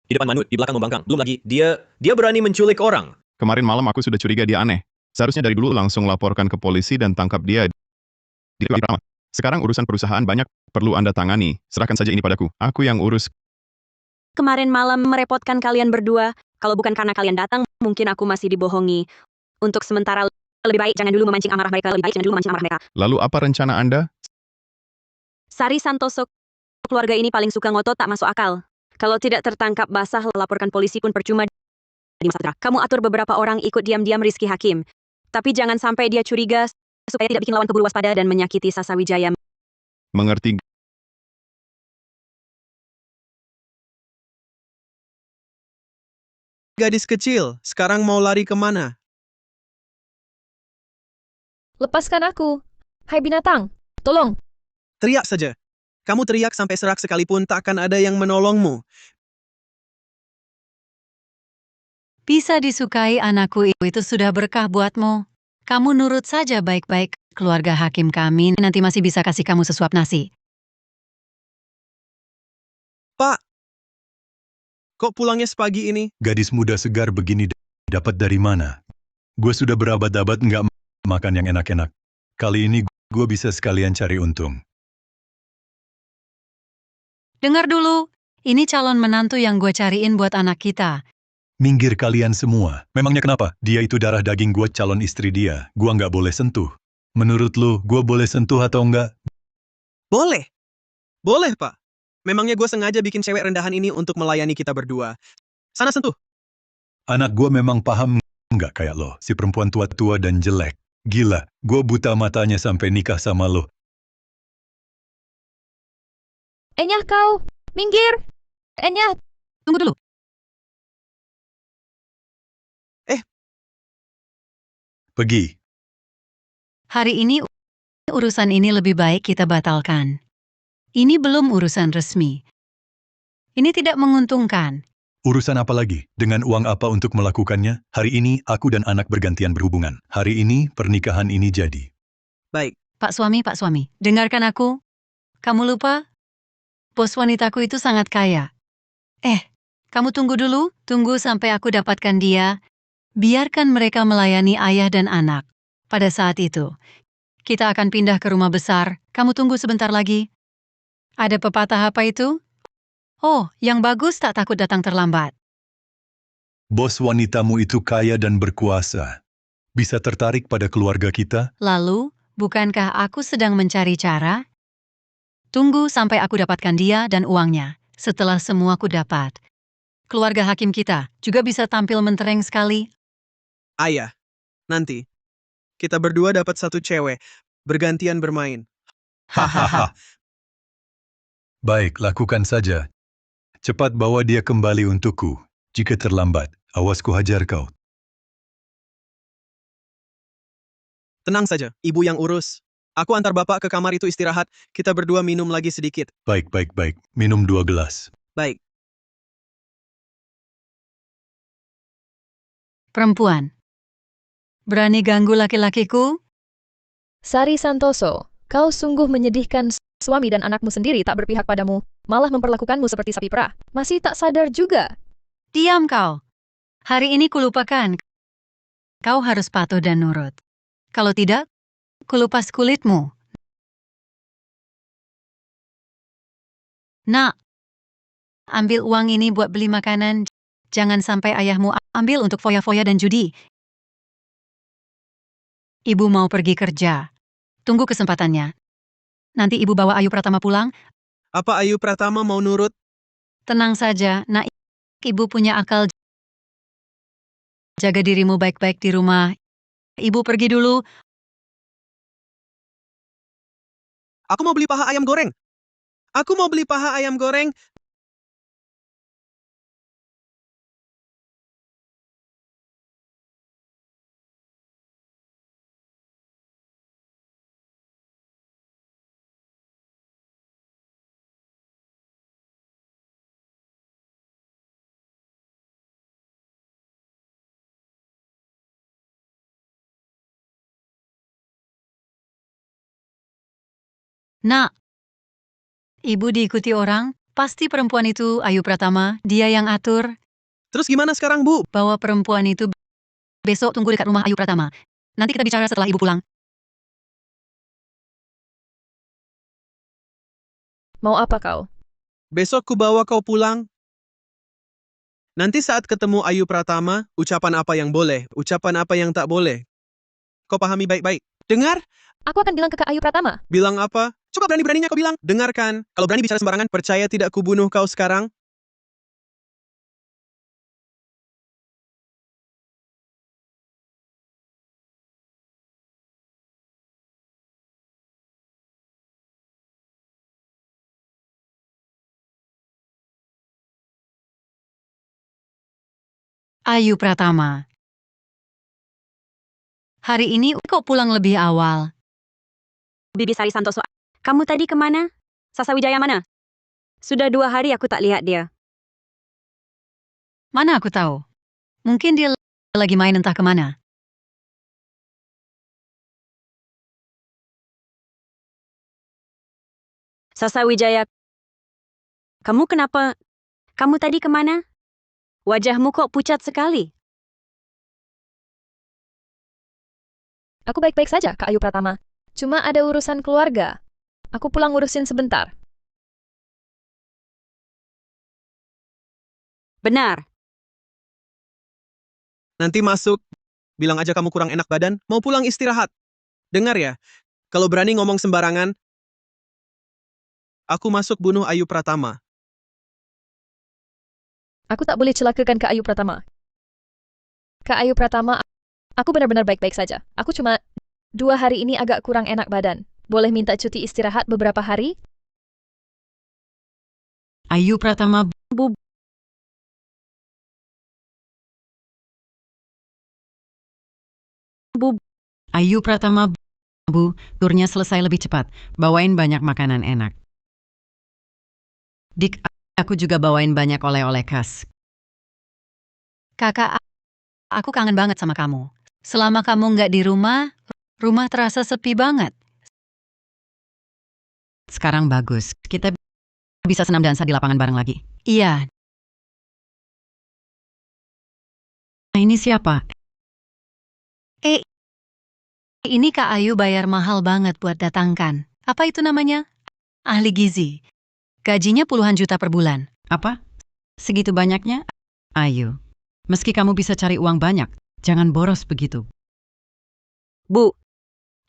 Di depan Manut, di belakang membangkang. Belum lagi, dia berani menculik orang. Kemarin malam aku sudah curiga dia aneh. Seharusnya dari dulu langsung laporkan ke polisi dan tangkap dia di Ayu Pratama. Sekarang urusan perusahaan banyak, perlu Anda tangani. Serahkan saja ini padaku. Aku yang urus. Kemarin malam merepotkan kalian berdua. Kalau bukan karena kalian datang, mungkin aku masih dibohongi. Untuk sementara, lebih baik jangan dulu memancing amarah mereka. Lebih baik jangan dulu memancing amarah mereka. Lalu apa rencana Anda? Sari Santoso, keluarga ini paling suka ngotot tak masuk akal. Kalau tidak tertangkap basah, laporkan polisi pun percuma. Di masa tenang. Kamu atur beberapa orang ikut diam-diam Rizky Hakim. Tapi jangan sampai dia curiga, supaya tidak bikin lawan keburu waspada dan menyakiti Sasa Wijaya. Mengerti? Gadis kecil, sekarang mau lari kemana? Lepaskan aku. Hai binatang, tolong. Teriak saja. Kamu teriak sampai serak sekalipun tak akan ada yang menolongmu. Bisa disukai anakku, itu sudah berkah buatmu. Kamu nurut saja baik-baik, keluarga hakim kami nanti masih bisa kasih kamu sesuap nasi. Pak, kok pulangnya sepagi ini? Gadis muda segar begini dapat dari mana? Gue sudah berabad-abad nggak makan yang enak-enak. Kali ini gue bisa sekalian cari untung. Dengar dulu, ini calon menantu yang gue cariin buat anak kita. Minggir kalian semua. Memangnya kenapa? Dia itu darah daging gue, calon istri dia. Gue nggak boleh sentuh. Menurut lu, gue boleh sentuh atau enggak? Boleh. Boleh, Pak. Memangnya gue sengaja bikin cewek rendahan ini untuk melayani kita berdua. Sana sentuh. Anak gue memang paham nggak kayak lo, si perempuan tua-tua dan jelek. Gila, gue buta matanya sampai nikah sama lo. Enyah kau, minggir. Enyah, Tunggu dulu. Pergi. Hari ini urusan ini lebih baik kita batalkan. Ini belum urusan resmi. Ini tidak menguntungkan. Urusan apa lagi? Dengan uang apa untuk melakukannya? Hari ini aku dan anak bergantian berhubungan. Hari ini pernikahan ini jadi. Baik. Pak suami, dengarkan aku. Kamu lupa? Bos wanitaku itu sangat kaya. Kamu tunggu dulu, tunggu sampai aku dapatkan dia. Biarkan mereka melayani ayah dan anak. Pada saat itu, kita akan pindah ke rumah besar. Kamu tunggu sebentar lagi. Ada pepatah apa itu? Oh, yang bagus tak takut datang terlambat. Bos wanitamu itu kaya dan berkuasa. Bisa tertarik pada keluarga kita? Lalu, bukankah aku sedang mencari cara? Tunggu sampai aku dapatkan dia dan uangnya. Setelah semua aku dapat, keluarga hakim kita juga bisa tampil mentereng sekali. Ayah, nanti. Kita berdua dapat satu cewek. Bergantian bermain. Hahaha. Baik, lakukan saja. Cepat bawa dia kembali untukku. Jika terlambat, awas ku hajar kau. Tenang saja, ibu yang urus. Aku antar bapak ke kamar itu istirahat. Kita berdua minum lagi sedikit. Baik. Minum 2 gelas. Baik. Perempuan. Berani ganggu laki-lakiku? Sari Santoso, kau sungguh menyedihkan. Suami dan anakmu sendiri tak berpihak padamu, malah memperlakukanmu seperti sapi perah. Masih tak sadar juga. Diam kau. Hari ini kulupakan. Kau harus patuh dan nurut. Kalau tidak, kulupas kulitmu. Nak, ambil uang ini buat beli makanan. Jangan sampai ayahmu ambil untuk foya-foya dan judi. Ibu mau pergi kerja. Tunggu kesempatannya. Nanti ibu bawa Ayu Pratama pulang. Apa Ayu Pratama mau nurut? Tenang saja, nak. Ibu punya akal. Jaga dirimu baik-baik di rumah. Ibu pergi dulu. Aku mau beli paha ayam goreng. Aku mau beli paha ayam goreng. Nak, ibu diikuti orang, pasti perempuan itu Ayu Pratama, dia yang atur. Terus gimana sekarang, Bu? Bawa perempuan itu besok tunggu dekat rumah Ayu Pratama. Nanti kita bicara setelah ibu pulang. Mau apa kau? Besok ku bawa kau pulang. Nanti saat ketemu Ayu Pratama, ucapan apa yang boleh, ucapan apa yang tak boleh. Kau pahami baik-baik. Dengar? Aku akan bilang ke Kak Ayu Pratama. Bilang apa? Coba berani-beraninya kau bilang. Dengarkan. Kalau berani bicara sembarangan, percaya tidak ku bunuh kau sekarang? Ayu Pratama. Hari ini kok pulang lebih awal? Bibi Sari Santoso, kamu tadi kemana? Sasa Wijaya mana? Sudah 2 hari aku tak lihat dia. Mana aku tahu. Mungkin dia lagi main entah kemana. Sasa Wijaya, kamu kenapa? Kamu tadi kemana? Wajahmu kok pucat sekali. Aku baik-baik saja, Kak Ayu Pratama. Cuma ada urusan keluarga. Aku pulang urusin sebentar. Benar. Nanti masuk. Bilang aja kamu kurang enak badan, mau pulang istirahat. Dengar ya, kalau berani ngomong sembarangan, aku masuk bunuh Ayu Pratama. Aku tak boleh celakakan Kak Ayu Pratama. Kak Ayu Pratama, aku benar-benar baik-baik saja. Aku cuma 2 hari ini agak kurang enak badan. Boleh minta cuti istirahat beberapa hari? Ayu Pratama. Bu, Ayu Pratama. Bu, turnya selesai lebih cepat. Bawain banyak makanan enak. Dik, aku juga bawain banyak oleh-oleh khas. Kakak, aku kangen banget sama kamu. Selama kamu nggak di rumah, rumah terasa sepi banget. Sekarang bagus, kita bisa senam dansa di lapangan bareng lagi. Iya. Nah, ini siapa? Ini Kak Ayu bayar mahal banget buat datangkan. Apa itu namanya? Ahli gizi. Gajinya puluhan juta per bulan. Apa? Segitu banyaknya? Ayu, meski kamu bisa cari uang banyak, jangan boros begitu. Bu,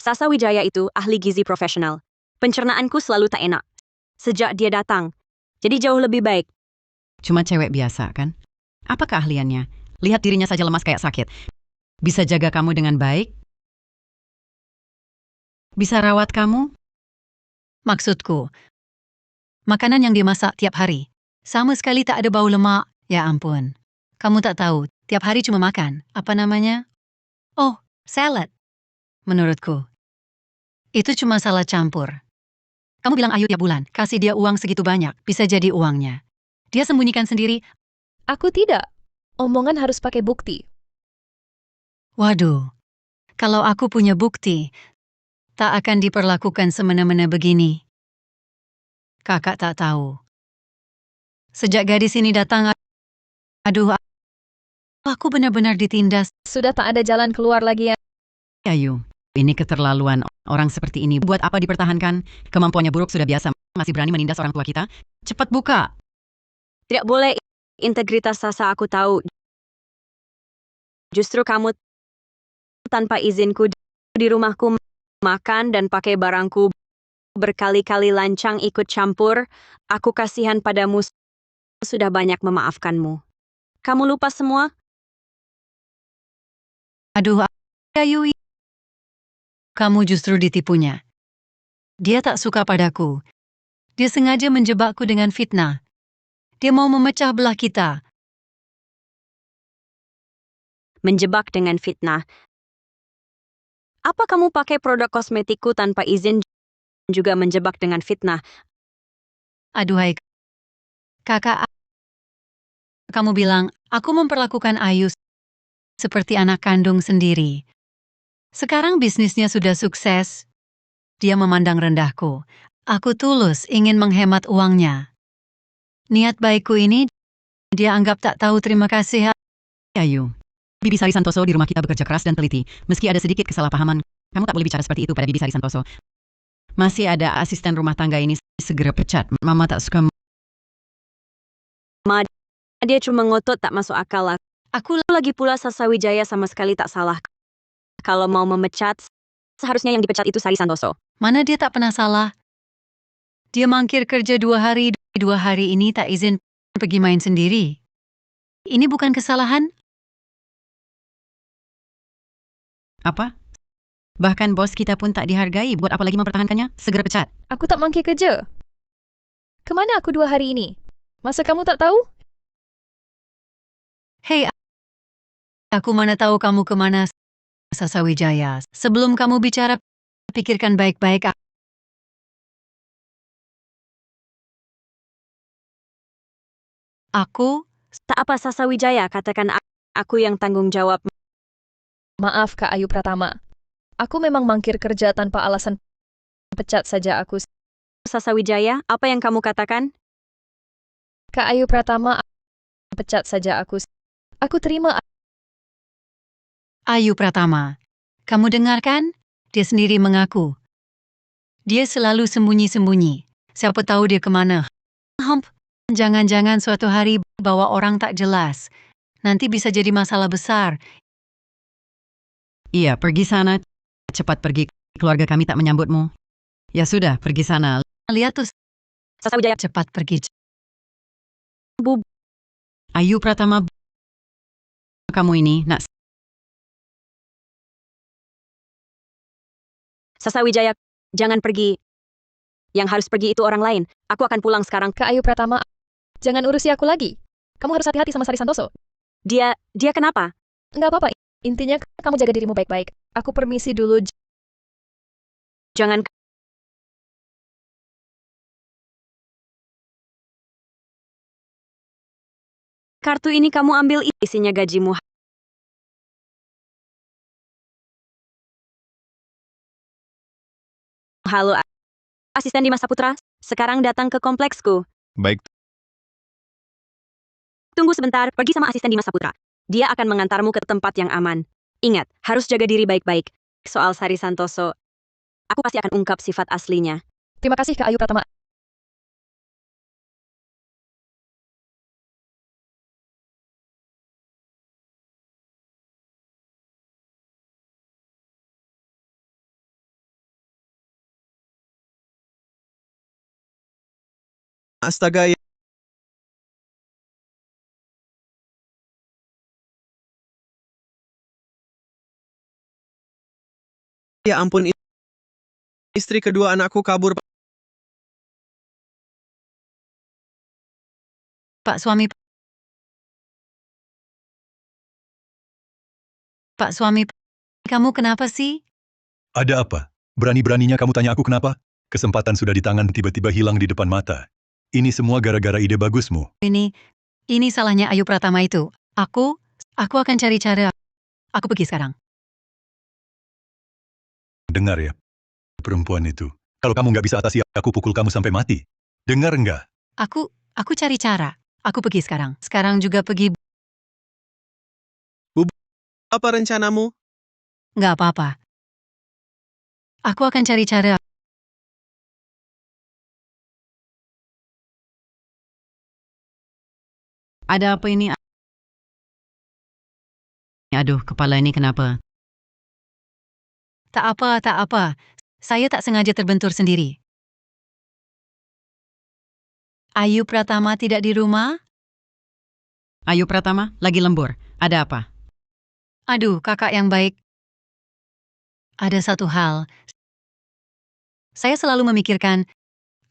Sasa Wijaya itu ahli gizi profesional. Pencernaanku selalu tak enak. Sejak dia datang. Jadi jauh lebih baik. Cuma cewek biasa, kan? Apa keahliannya? Lihat dirinya saja lemas kayak sakit. Bisa jaga kamu dengan baik? Bisa rawat kamu? Maksudku, makanan yang dimasak tiap hari. Sama sekali tak ada bau lemak. Ya ampun. Kamu tak tahu, tiap hari cuma makan. Apa namanya? Oh, salad. Menurutku, itu cuma salah campur. Kamu bilang Ayu tiap bulan, kasih dia uang segitu banyak, bisa jadi uangnya. Dia sembunyikan sendiri. Aku tidak. Omongan harus pakai bukti. Waduh, kalau aku punya bukti, tak akan diperlakukan semena-mena begini. Kakak tak tahu. Sejak gadis ini datang, aduh, aku benar-benar ditindas. Sudah tak ada jalan keluar lagi ya. Ayu, ini keterlaluan. Orang seperti ini buat apa dipertahankan? Kemampuannya buruk sudah biasa, masih berani menindas orang tua kita? Cepat buka! Tidak boleh. Integritas Sasa aku tahu. Justru kamu tanpa izinku di rumahku makan dan pakai barangku berkali-kali lancang ikut campur. Aku kasihan padamu, sudah banyak memaafkanmu. Kamu lupa semua? Aduh, Ayu, kamu justru ditipunya. Dia tak suka padaku. Dia sengaja menjebakku dengan fitnah. Dia mau memecah belah kita. Menjebak dengan fitnah. Apa kamu pakai produk kosmetikku tanpa izin juga menjebak dengan fitnah? Aduhai, kakak, kamu bilang, aku memperlakukan Ayu seperti anak kandung sendiri. Sekarang bisnisnya sudah sukses. Dia memandang rendahku. Aku tulus ingin menghemat uangnya. Niat baikku ini, dia anggap tak tahu terima kasih. Ayu. Bibi Sari Santoso di rumah kita bekerja keras dan teliti. Meski ada sedikit kesalahpahaman, kamu tak boleh bicara seperti itu pada Bibi Sari Santoso. Masih ada asisten rumah tangga ini, segera pecat. Mama tak suka. Dia cuma ngotot tak masuk akal lah. Aku Lagi pula Sasa Wijaya sama sekali tak salah. Kalau mau memecat, seharusnya yang dipecat itu Sari Santoso. mana dia tak pernah salah. Dia mangkir kerja 2 hari, 2 hari ini tak izin pergi main sendiri. Ini bukan kesalahan? Apa? Bahkan bos kita pun tak dihargai, buat apa lagi mempertahankannya? Segera pecat. Aku tak mangkir kerja. Kemana aku 2 hari ini? Masa kamu tak tahu? Hei, aku mana tahu kamu kemana, Sasa Wijaya. Sebelum kamu bicara, pikirkan baik-baik. Aku, Tak apa Sasa Wijaya, katakan aku yang tanggung jawab. Maaf Kak Ayu Pratama. Aku memang mangkir kerja tanpa alasan. Pecat saja aku. Sasa Wijaya, apa yang kamu katakan? Kak Ayu Pratama, pecat saja aku. Aku terima. Ayu Pratama. Kamu dengarkan? Dia sendiri mengaku. Dia selalu sembunyi-sembunyi. Siapa tahu dia kemana. Jangan-jangan suatu hari bawa orang tak jelas. Nanti bisa jadi masalah besar. Iya, pergi sana. Cepat pergi. Keluarga kami tak menyambutmu. Ya sudah, pergi sana. Lihat tuh, Sasa Wijaya, cepat pergi. Ayu Pratama, kamu ini nak. Sasa Wijaya, jangan pergi. Yang harus pergi itu orang lain. Aku akan pulang sekarang. Kak Ayu Pratama, jangan urusi aku lagi. Kamu harus hati-hati sama Sari Santoso. Dia kenapa? Enggak apa-apa. Intinya kamu jaga dirimu baik-baik. Aku permisi dulu. Jangan. Kartu ini kamu ambil, isinya gajimu. Halo, asisten Dimas Saputra. Sekarang datang ke kompleksku. Baik, Tunggu sebentar, pergi sama asisten Dimas Saputra. Dia akan mengantarmu ke tempat yang aman. Ingat, harus jaga diri baik-baik. Soal Sari Santoso, aku pasti akan ungkap sifat aslinya. Terima kasih Kak Ayu Pratama. Astaga, ya ampun, istri kedua anakku kabur. Pak suami, kamu kenapa sih? Ada apa? Berani-beraninya kamu tanya aku kenapa? Kesempatan sudah di tangan tiba-tiba hilang di depan mata. Ini semua gara-gara ide bagusmu. Ini salahnya Ayu Pratama itu. Aku akan cari cara. Aku pergi sekarang. Dengar ya, perempuan itu. Kalau kamu nggak bisa atasi, aku pukul kamu sampai mati. Dengar nggak? Aku cari cara. Aku pergi sekarang. Sekarang juga pergi. Apa rencanamu? Nggak apa-apa. Aku akan cari cara. Ada apa ini? Aduh, kepala ini kenapa? Tak apa. Saya tak sengaja terbentur sendiri. Ayu Pratama tidak di rumah? Ayu Pratama, lagi lembur. Ada apa? Aduh, kakak yang baik. Ada satu hal. Saya selalu memikirkan,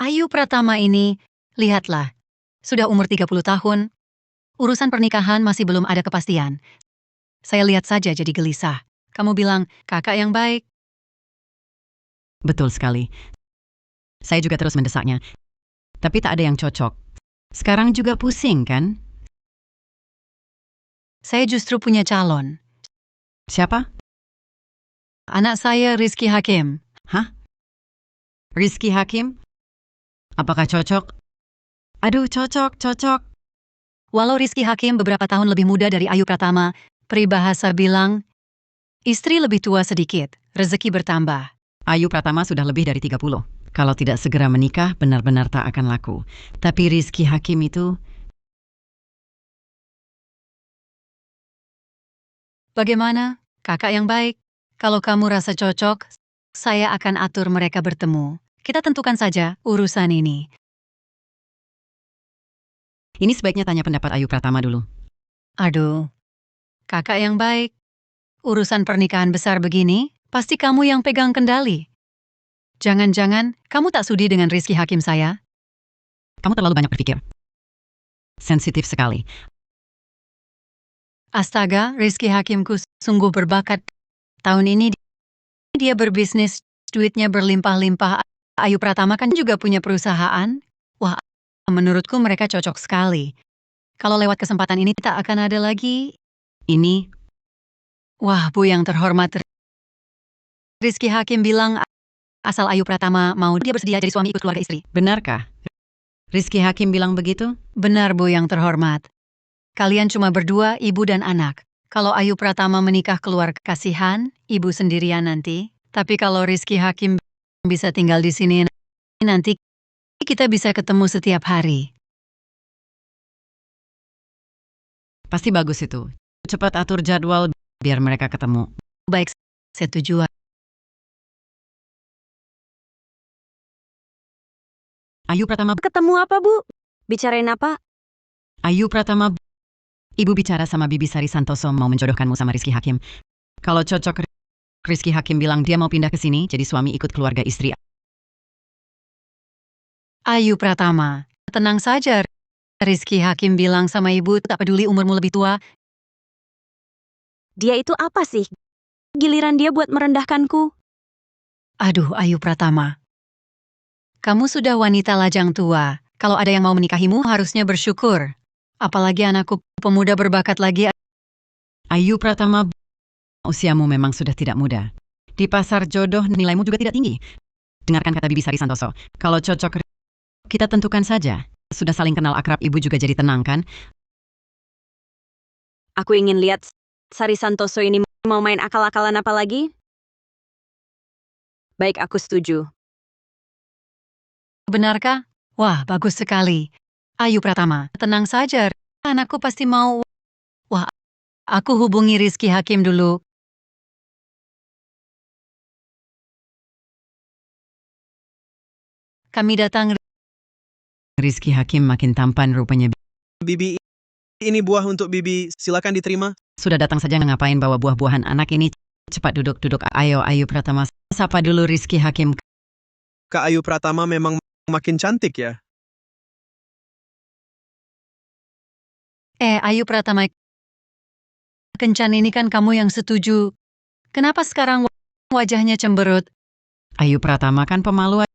Ayu Pratama ini, lihatlah, sudah umur 30 tahun. Urusan pernikahan masih belum ada kepastian. Saya lihat saja jadi gelisah. Kamu bilang, kakak yang baik. Betul sekali. Saya juga terus mendesaknya. Tapi tak ada yang cocok. Sekarang juga pusing, kan? Saya justru punya calon. Siapa? Anak saya Rizky Hakim. Hah? Rizky Hakim? Apakah cocok? Aduh, cocok. Walau Rizky Hakim beberapa tahun lebih muda dari Ayu Pratama, peribahasa bilang, istri lebih tua sedikit, rezeki bertambah. Ayu Pratama sudah lebih dari 30. Kalau tidak segera menikah, benar-benar tak akan laku. Tapi Rizky Hakim itu, Bagaimana, kakak yang baik? Kalau kamu rasa cocok, saya akan atur mereka bertemu. Kita tentukan saja urusan ini. ini sebaiknya tanya pendapat Ayu Pratama dulu. Aduh, kakak yang baik. Urusan pernikahan besar begini, pasti kamu yang pegang kendali. Jangan-jangan kamu tak sudi dengan Rizky Hakim saya? Kamu terlalu banyak berpikir. Sensitif sekali. Astaga, Rizky Hakimku sungguh berbakat. Tahun ini dia berbisnis, duitnya berlimpah-limpah. Ayu Pratama kan juga punya perusahaan. Wah, menurutku mereka cocok sekali. Kalau lewat kesempatan ini tak akan ada lagi. Ini, Wah, Bu yang terhormat. Rizky Hakim bilang asal Ayu Pratama mau dia bersedia jadi suami ikut keluarga istri. benarkah? Rizky Hakim bilang begitu? Benar, Bu yang terhormat. Kalian cuma berdua, ibu dan anak. Kalau Ayu Pratama menikah keluar kasihan, ibu sendirian nanti. Tapi kalau Rizky Hakim bisa tinggal di sini, nanti kita bisa ketemu setiap hari. Pasti bagus itu. Cepat atur jadwal biar mereka ketemu. Baik, setuju. Ayu Pratama, Ketemu apa, Bu? Bicarain apa? Ayu Pratama, Ibu bicara sama Bibi Sari Santoso mau menjodohkanmu sama Rizky Hakim. Kalau cocok, Rizky Hakim bilang dia mau pindah ke sini jadi suami ikut keluarga istri. Ayu Pratama, tenang saja. Rizky Hakim bilang sama ibu tak peduli umurmu lebih tua. Dia itu apa sih? Giliran dia buat merendahkanku. Aduh, Ayu Pratama. Kamu sudah wanita lajang tua. Kalau ada yang mau menikahimu harusnya bersyukur. Apalagi anakku pemuda berbakat lagi. Ayu Pratama, usiamu memang sudah tidak muda. Di pasar jodoh nilaimu juga tidak tinggi. Dengarkan kata Bibi Sari Santoso. Kalau cocok, kita tentukan saja. Sudah saling kenal akrab, ibu juga jadi tenang kan? Aku ingin lihat Sari Santoso ini mau main akal-akalan apa lagi? Baik, aku setuju. Benarkah? Wah, bagus sekali. Ayu Pratama, tenang saja. Anakku pasti mau. Wah, aku hubungi Rizky Hakim dulu. Kami datang. Rizky Hakim makin tampan rupanya. Bibi, ini buah untuk Bibi. Silakan diterima. Sudah datang saja ngapain bawa buah-buahan anak ini? Cepat duduk. Ayo, Ayu Pratama. Sapa dulu Rizky Hakim. Kak Ayu Pratama memang makin cantik ya. Ayu Pratama. Kencan ini kan kamu yang setuju. Kenapa sekarang wajahnya cemberut? Ayu Pratama kan pemalu.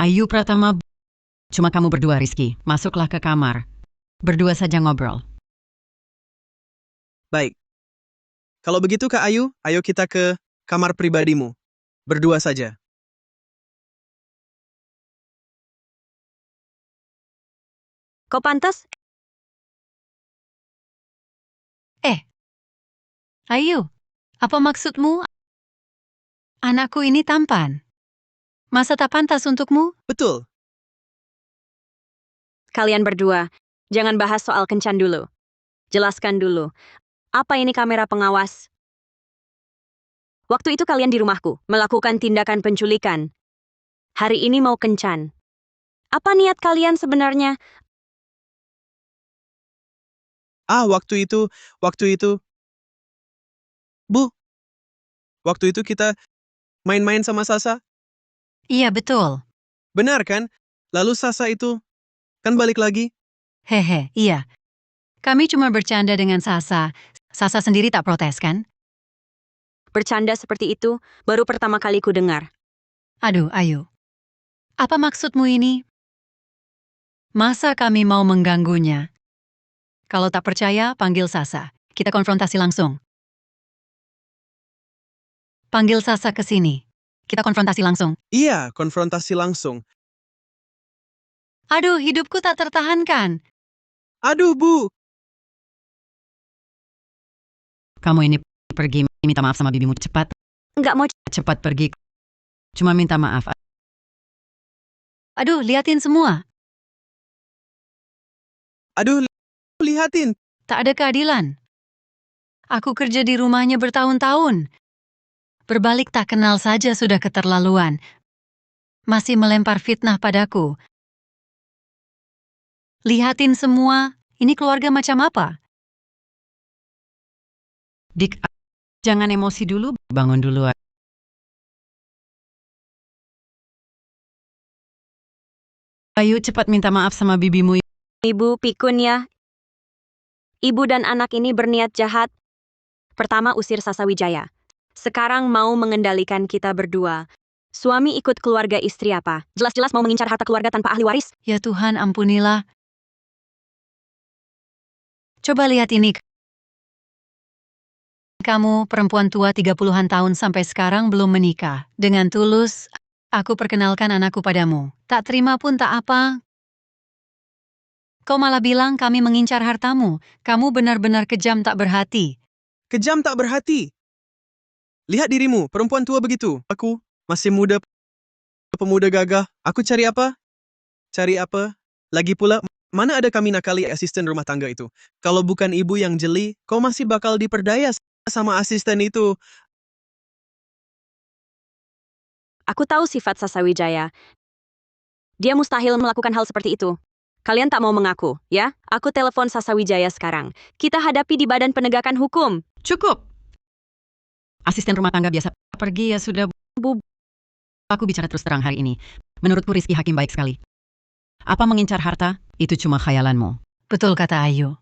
Ayu Pratama, cuma kamu berdua Rizky. Masuklah ke kamar. Berdua saja ngobrol. Baik. Kalau begitu Kak Ayu, ayo kita ke kamar pribadimu. Berdua saja. Kau pantas? Ayu, apa maksudmu? Anakku ini tampan. Masa tak pantas untukmu? Betul. Kalian berdua, jangan bahas soal kencan dulu. Jelaskan dulu. Apa ini kamera pengawas? Waktu itu kalian di rumahku, melakukan tindakan penculikan. Hari ini mau kencan. Apa niat kalian sebenarnya? Waktu itu. Bu, waktu itu kita main-main sama Sasa. Iya, betul. Benar kan? Lalu Sasa itu kan balik lagi. Hehe, iya. Kami cuma bercanda dengan Sasa. Sasa sendiri tak protes kan? Bercanda seperti itu, baru pertama kali ku dengar. Aduh, Ayu. Apa maksudmu ini? Masa kami mau mengganggunya? Kalau tak percaya, panggil Sasa. Kita konfrontasi langsung. Panggil Sasa ke sini. Kita konfrontasi langsung. Iya, konfrontasi langsung. Aduh, hidupku tak tertahankan. Aduh, Bu. Kamu ini pergi minta maaf sama bibimu cepat. Nggak mau Cepat pergi. Cuma minta maaf. Aduh, liatin semua. Aduh, lihatin. Tak ada keadilan. Aku kerja di rumahnya bertahun-tahun. Berbalik tak kenal saja sudah keterlaluan. Masih melempar fitnah padaku. Lihatin semua, ini keluarga macam apa? Dik, jangan emosi dulu, bangun dulu. Ayo cepat minta maaf sama bibimu. Ibu pikun ya. Ibu dan anak ini berniat jahat. Pertama usir Sasawijaya. Sekarang mau mengendalikan kita berdua. Suami ikut keluarga istri apa? Jelas-jelas mau mengincar harta keluarga tanpa ahli waris. Ya Tuhan, ampunilah. Coba lihat ini. Kamu perempuan tua 30-an tahun sampai sekarang belum menikah. Dengan tulus, aku perkenalkan anakku padamu. Tak terima pun tak apa. Kau malah bilang kami mengincar hartamu. Kamu benar-benar kejam tak berhati. Kejam tak berhati. Lihat dirimu, perempuan tua begitu. Aku masih muda, pemuda gagah. Aku cari apa? Cari apa? Lagi pula, mana ada kami nakali asisten rumah tangga itu? Kalau bukan ibu yang jeli, kau masih bakal diperdaya sama asisten itu. Aku tahu sifat Sasawijaya. Dia mustahil melakukan hal seperti itu. Kalian tak mau mengaku, ya? Aku telepon Sasawijaya sekarang. Kita hadapi di Badan Penegakan Hukum. Cukup. Asisten rumah tangga biasa pergi ya sudah. Bu, Aku bicara terus terang hari ini. Menurutku Rizky Hakim baik sekali. Apa mengincar harta? Itu cuma khayalanmu. Betul kata Ayu.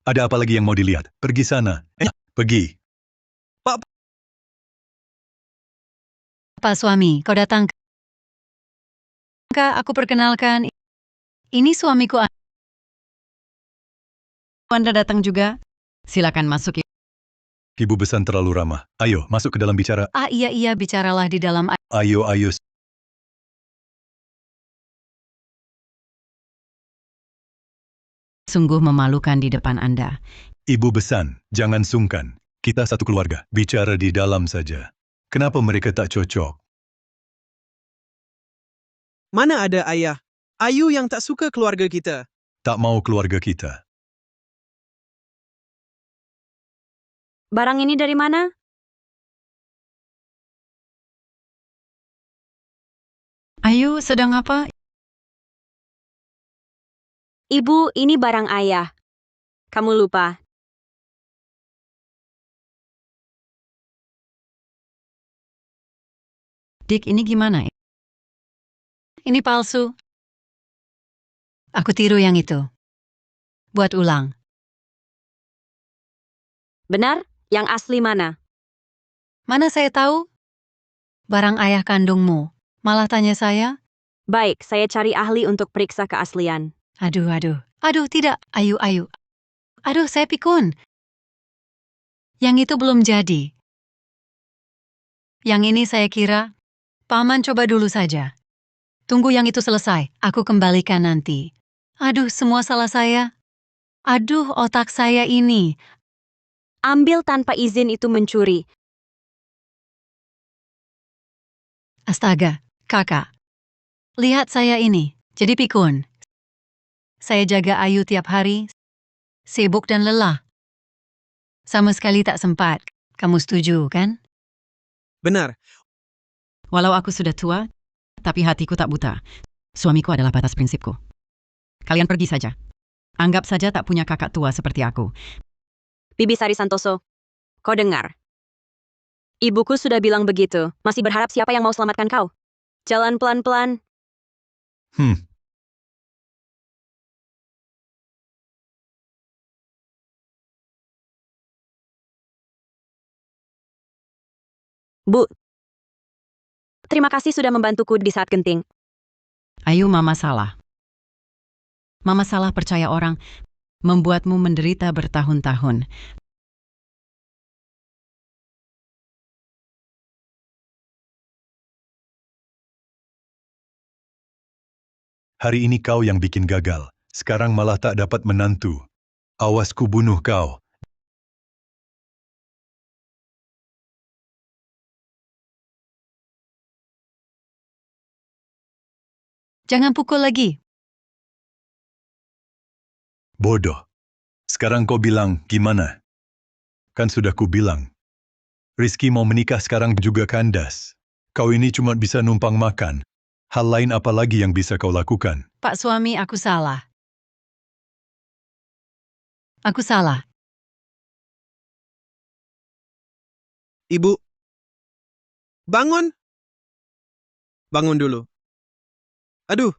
Ada apa lagi yang mau dilihat? Pergi sana. Pergi. Pak suami, kau datang. Kak, aku perkenalkan. Ini suamiku. Anda datang juga? Silakan masuk. Ibu Besan terlalu ramah. Ayo, masuk ke dalam bicara. Ah iya, bicaralah di dalam. Ayo. Sungguh memalukan di depan Anda. Ibu Besan, jangan sungkan. Kita satu keluarga. Bicara di dalam saja. Kenapa mereka tak cocok? Mana ada ayah? Ayu yang tak suka keluarga kita. Tak mau keluarga kita. barang ini dari mana? Ayu, sedang apa? Ibu, ini barang ayah. Kamu lupa. Dik, ini gimana? Ini palsu. Aku tiru yang itu. Buat ulang. Benar? Yang asli mana? Mana saya tahu? Barang ayah kandungmu. Malah tanya saya? Baik, saya cari ahli untuk periksa keaslian. Aduh. Aduh, tidak. Ayu. Aduh, saya pikun. Yang itu belum jadi. Yang ini saya kira, Paman coba dulu saja. Tunggu yang itu selesai, aku kembalikan nanti. Aduh, semua salah saya. Aduh, otak saya ini. Ambil tanpa izin itu mencuri. Astaga, kakak. Lihat saya ini, jadi pikun. Saya jaga Ayu tiap hari, sibuk dan lelah. Sama sekali tak sempat. Kamu setuju, kan? Benar. Walau aku sudah tua, tapi hatiku tak buta. Suamiku adalah batas prinsipku. Kalian pergi saja. Anggap saja tak punya kakak tua seperti aku. Bibi Sari Santoso, kau dengar? Ibuku sudah bilang begitu. Masih berharap siapa yang mau selamatkan kau? Jalan pelan-pelan. Bu, terima kasih sudah membantuku di saat genting. Ayu, Mama salah. Mama salah percaya orang, membuatmu menderita bertahun-tahun. Hari ini kau yang bikin gagal. Sekarang malah tak dapat menantu. Awas ku bunuh kau. Jangan pukul lagi. Bodoh. Sekarang kau bilang gimana? Kan sudah ku bilang. Rizky mau menikah sekarang juga kandas. Kau ini cuma bisa numpang makan. Hal lain apa lagi yang bisa kau lakukan? Pak suami, aku salah. Aku salah. Ibu. Bangun. Bangun dulu. Aduh,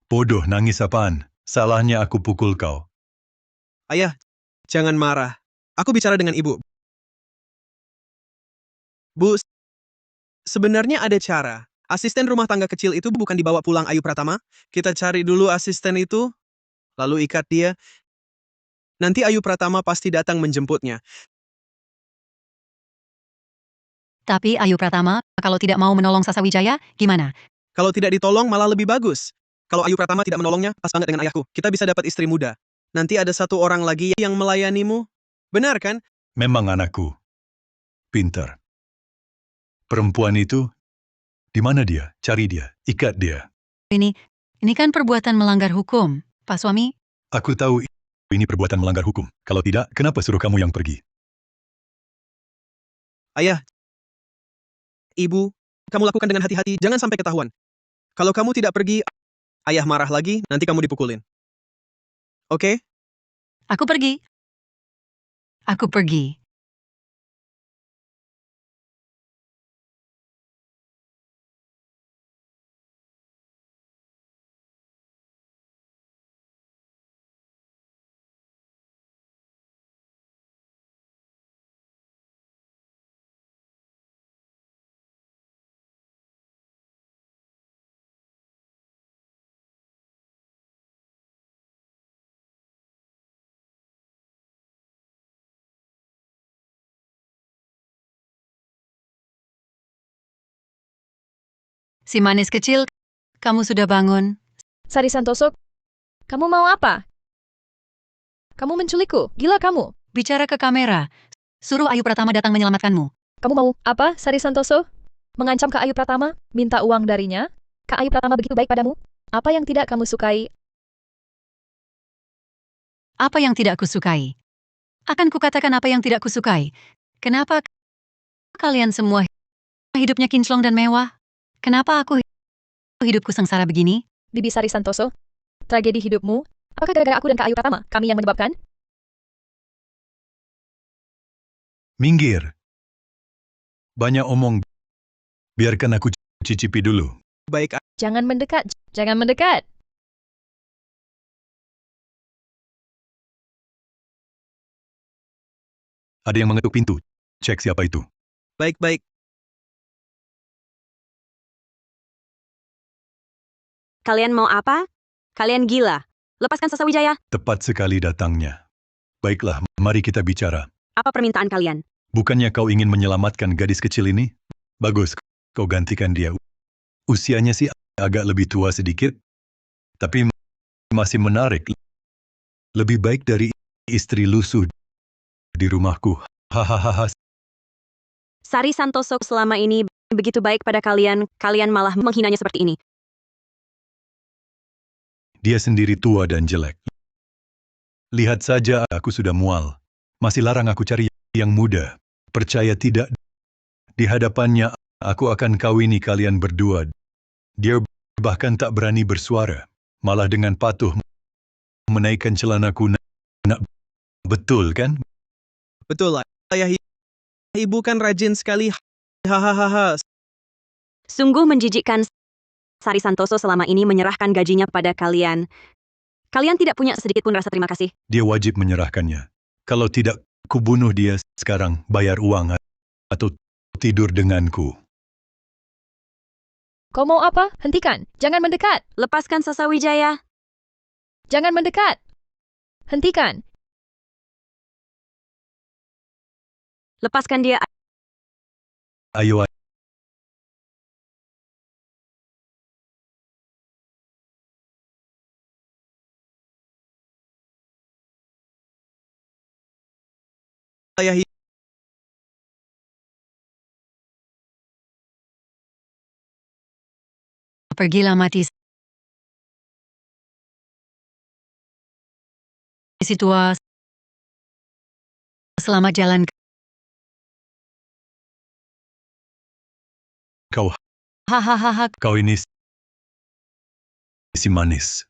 Bodoh, nangis apaan? Salahnya aku pukul kau. ayah, jangan marah. Aku bicara dengan ibu. Bu, sebenarnya ada cara. Asisten rumah tangga kecil itu bukan dibawa pulang Ayu Pratama. Kita cari dulu asisten itu, lalu ikat dia. Nanti Ayu Pratama pasti datang menjemputnya. Tapi Ayu Pratama, kalau tidak mau menolong Sasa Wijaya, gimana? Kalau tidak ditolong malah lebih bagus. Kalau Ayu Pratama tidak menolongnya, pas banget dengan ayahku. Kita bisa dapat istri muda. Nanti ada satu orang lagi yang melayanimu. Benar kan? Memang anakku. Pintar. Perempuan itu, di mana dia? Cari dia. Ikat dia. Ini kan perbuatan melanggar hukum, Pak suami. Aku tahu ini perbuatan melanggar hukum. Kalau tidak, kenapa suruh kamu yang pergi? Ayah. Ibu, kamu lakukan dengan hati-hati, jangan sampai ketahuan. Kalau kamu tidak pergi, ayah marah lagi, nanti kamu dipukulin. Oke? Aku pergi. Aku pergi. Si manis kecil, kamu sudah bangun. Sari Santoso, kamu mau apa? Kamu menculikku, gila kamu. Bicara ke kamera. Suruh Ayu Pratama datang menyelamatkanmu. Kamu mau apa, Sari Santoso? Mengancam Kak Ayu Pratama? Minta uang darinya? Kak Ayu Pratama begitu baik padamu? Apa yang tidak kamu sukai? Apa yang tidak kusukai? Akan kukatakan apa yang tidak kusukai. Kenapa kalian semua hidupnya kinclong dan mewah? Kenapa hidupku sengsara begini? Bibi Sari Santoso, tragedi hidupmu? Apakah gara-gara aku dan Kak Ayu Pratama, kami yang menyebabkan? Minggir. Banyak omong. Biarkan aku cicipi dulu. Baik, Jangan mendekat, jangan mendekat. Ada yang mengetuk pintu. Cek siapa itu. baik. Kalian mau apa? Kalian gila. Lepaskan Sasa Wijaya. Tepat sekali datangnya. Baiklah, mari kita bicara. Apa permintaan kalian? Bukannya kau ingin menyelamatkan gadis kecil ini? Bagus, kau gantikan dia. Usianya sih agak lebih tua sedikit, tapi masih menarik. Lebih baik dari istri lusuh di rumahku. Hahaha. Sari Santoso selama ini begitu baik pada kalian, kalian malah menghinanya seperti ini. Dia sendiri tua dan jelek. Lihat saja, aku sudah mual. Masih larang aku cari yang muda. Percaya tidak, di hadapannya aku akan kawini kalian berdua. Dia bahkan tak berani bersuara. Malah dengan patuh menaikkan celanaku. Betul kan? Betul, ayah. Ibu kan rajin sekali. Hahaha. Sungguh menjijikkan. Sari Santoso selama ini menyerahkan gajinya pada kalian. Kalian tidak punya sedikit pun rasa terima kasih. Dia wajib menyerahkannya. Kalau tidak, kubunuh dia sekarang, bayar uang atau tidur denganku. Kau mau apa? Hentikan, jangan mendekat. Lepaskan Sasa Wijaya. Jangan mendekat. Hentikan. Lepaskan dia. Ayo, Ayah, Pergilah mati. Si tua. Selamat jalan. Kau Hahaha. kau ini si manis.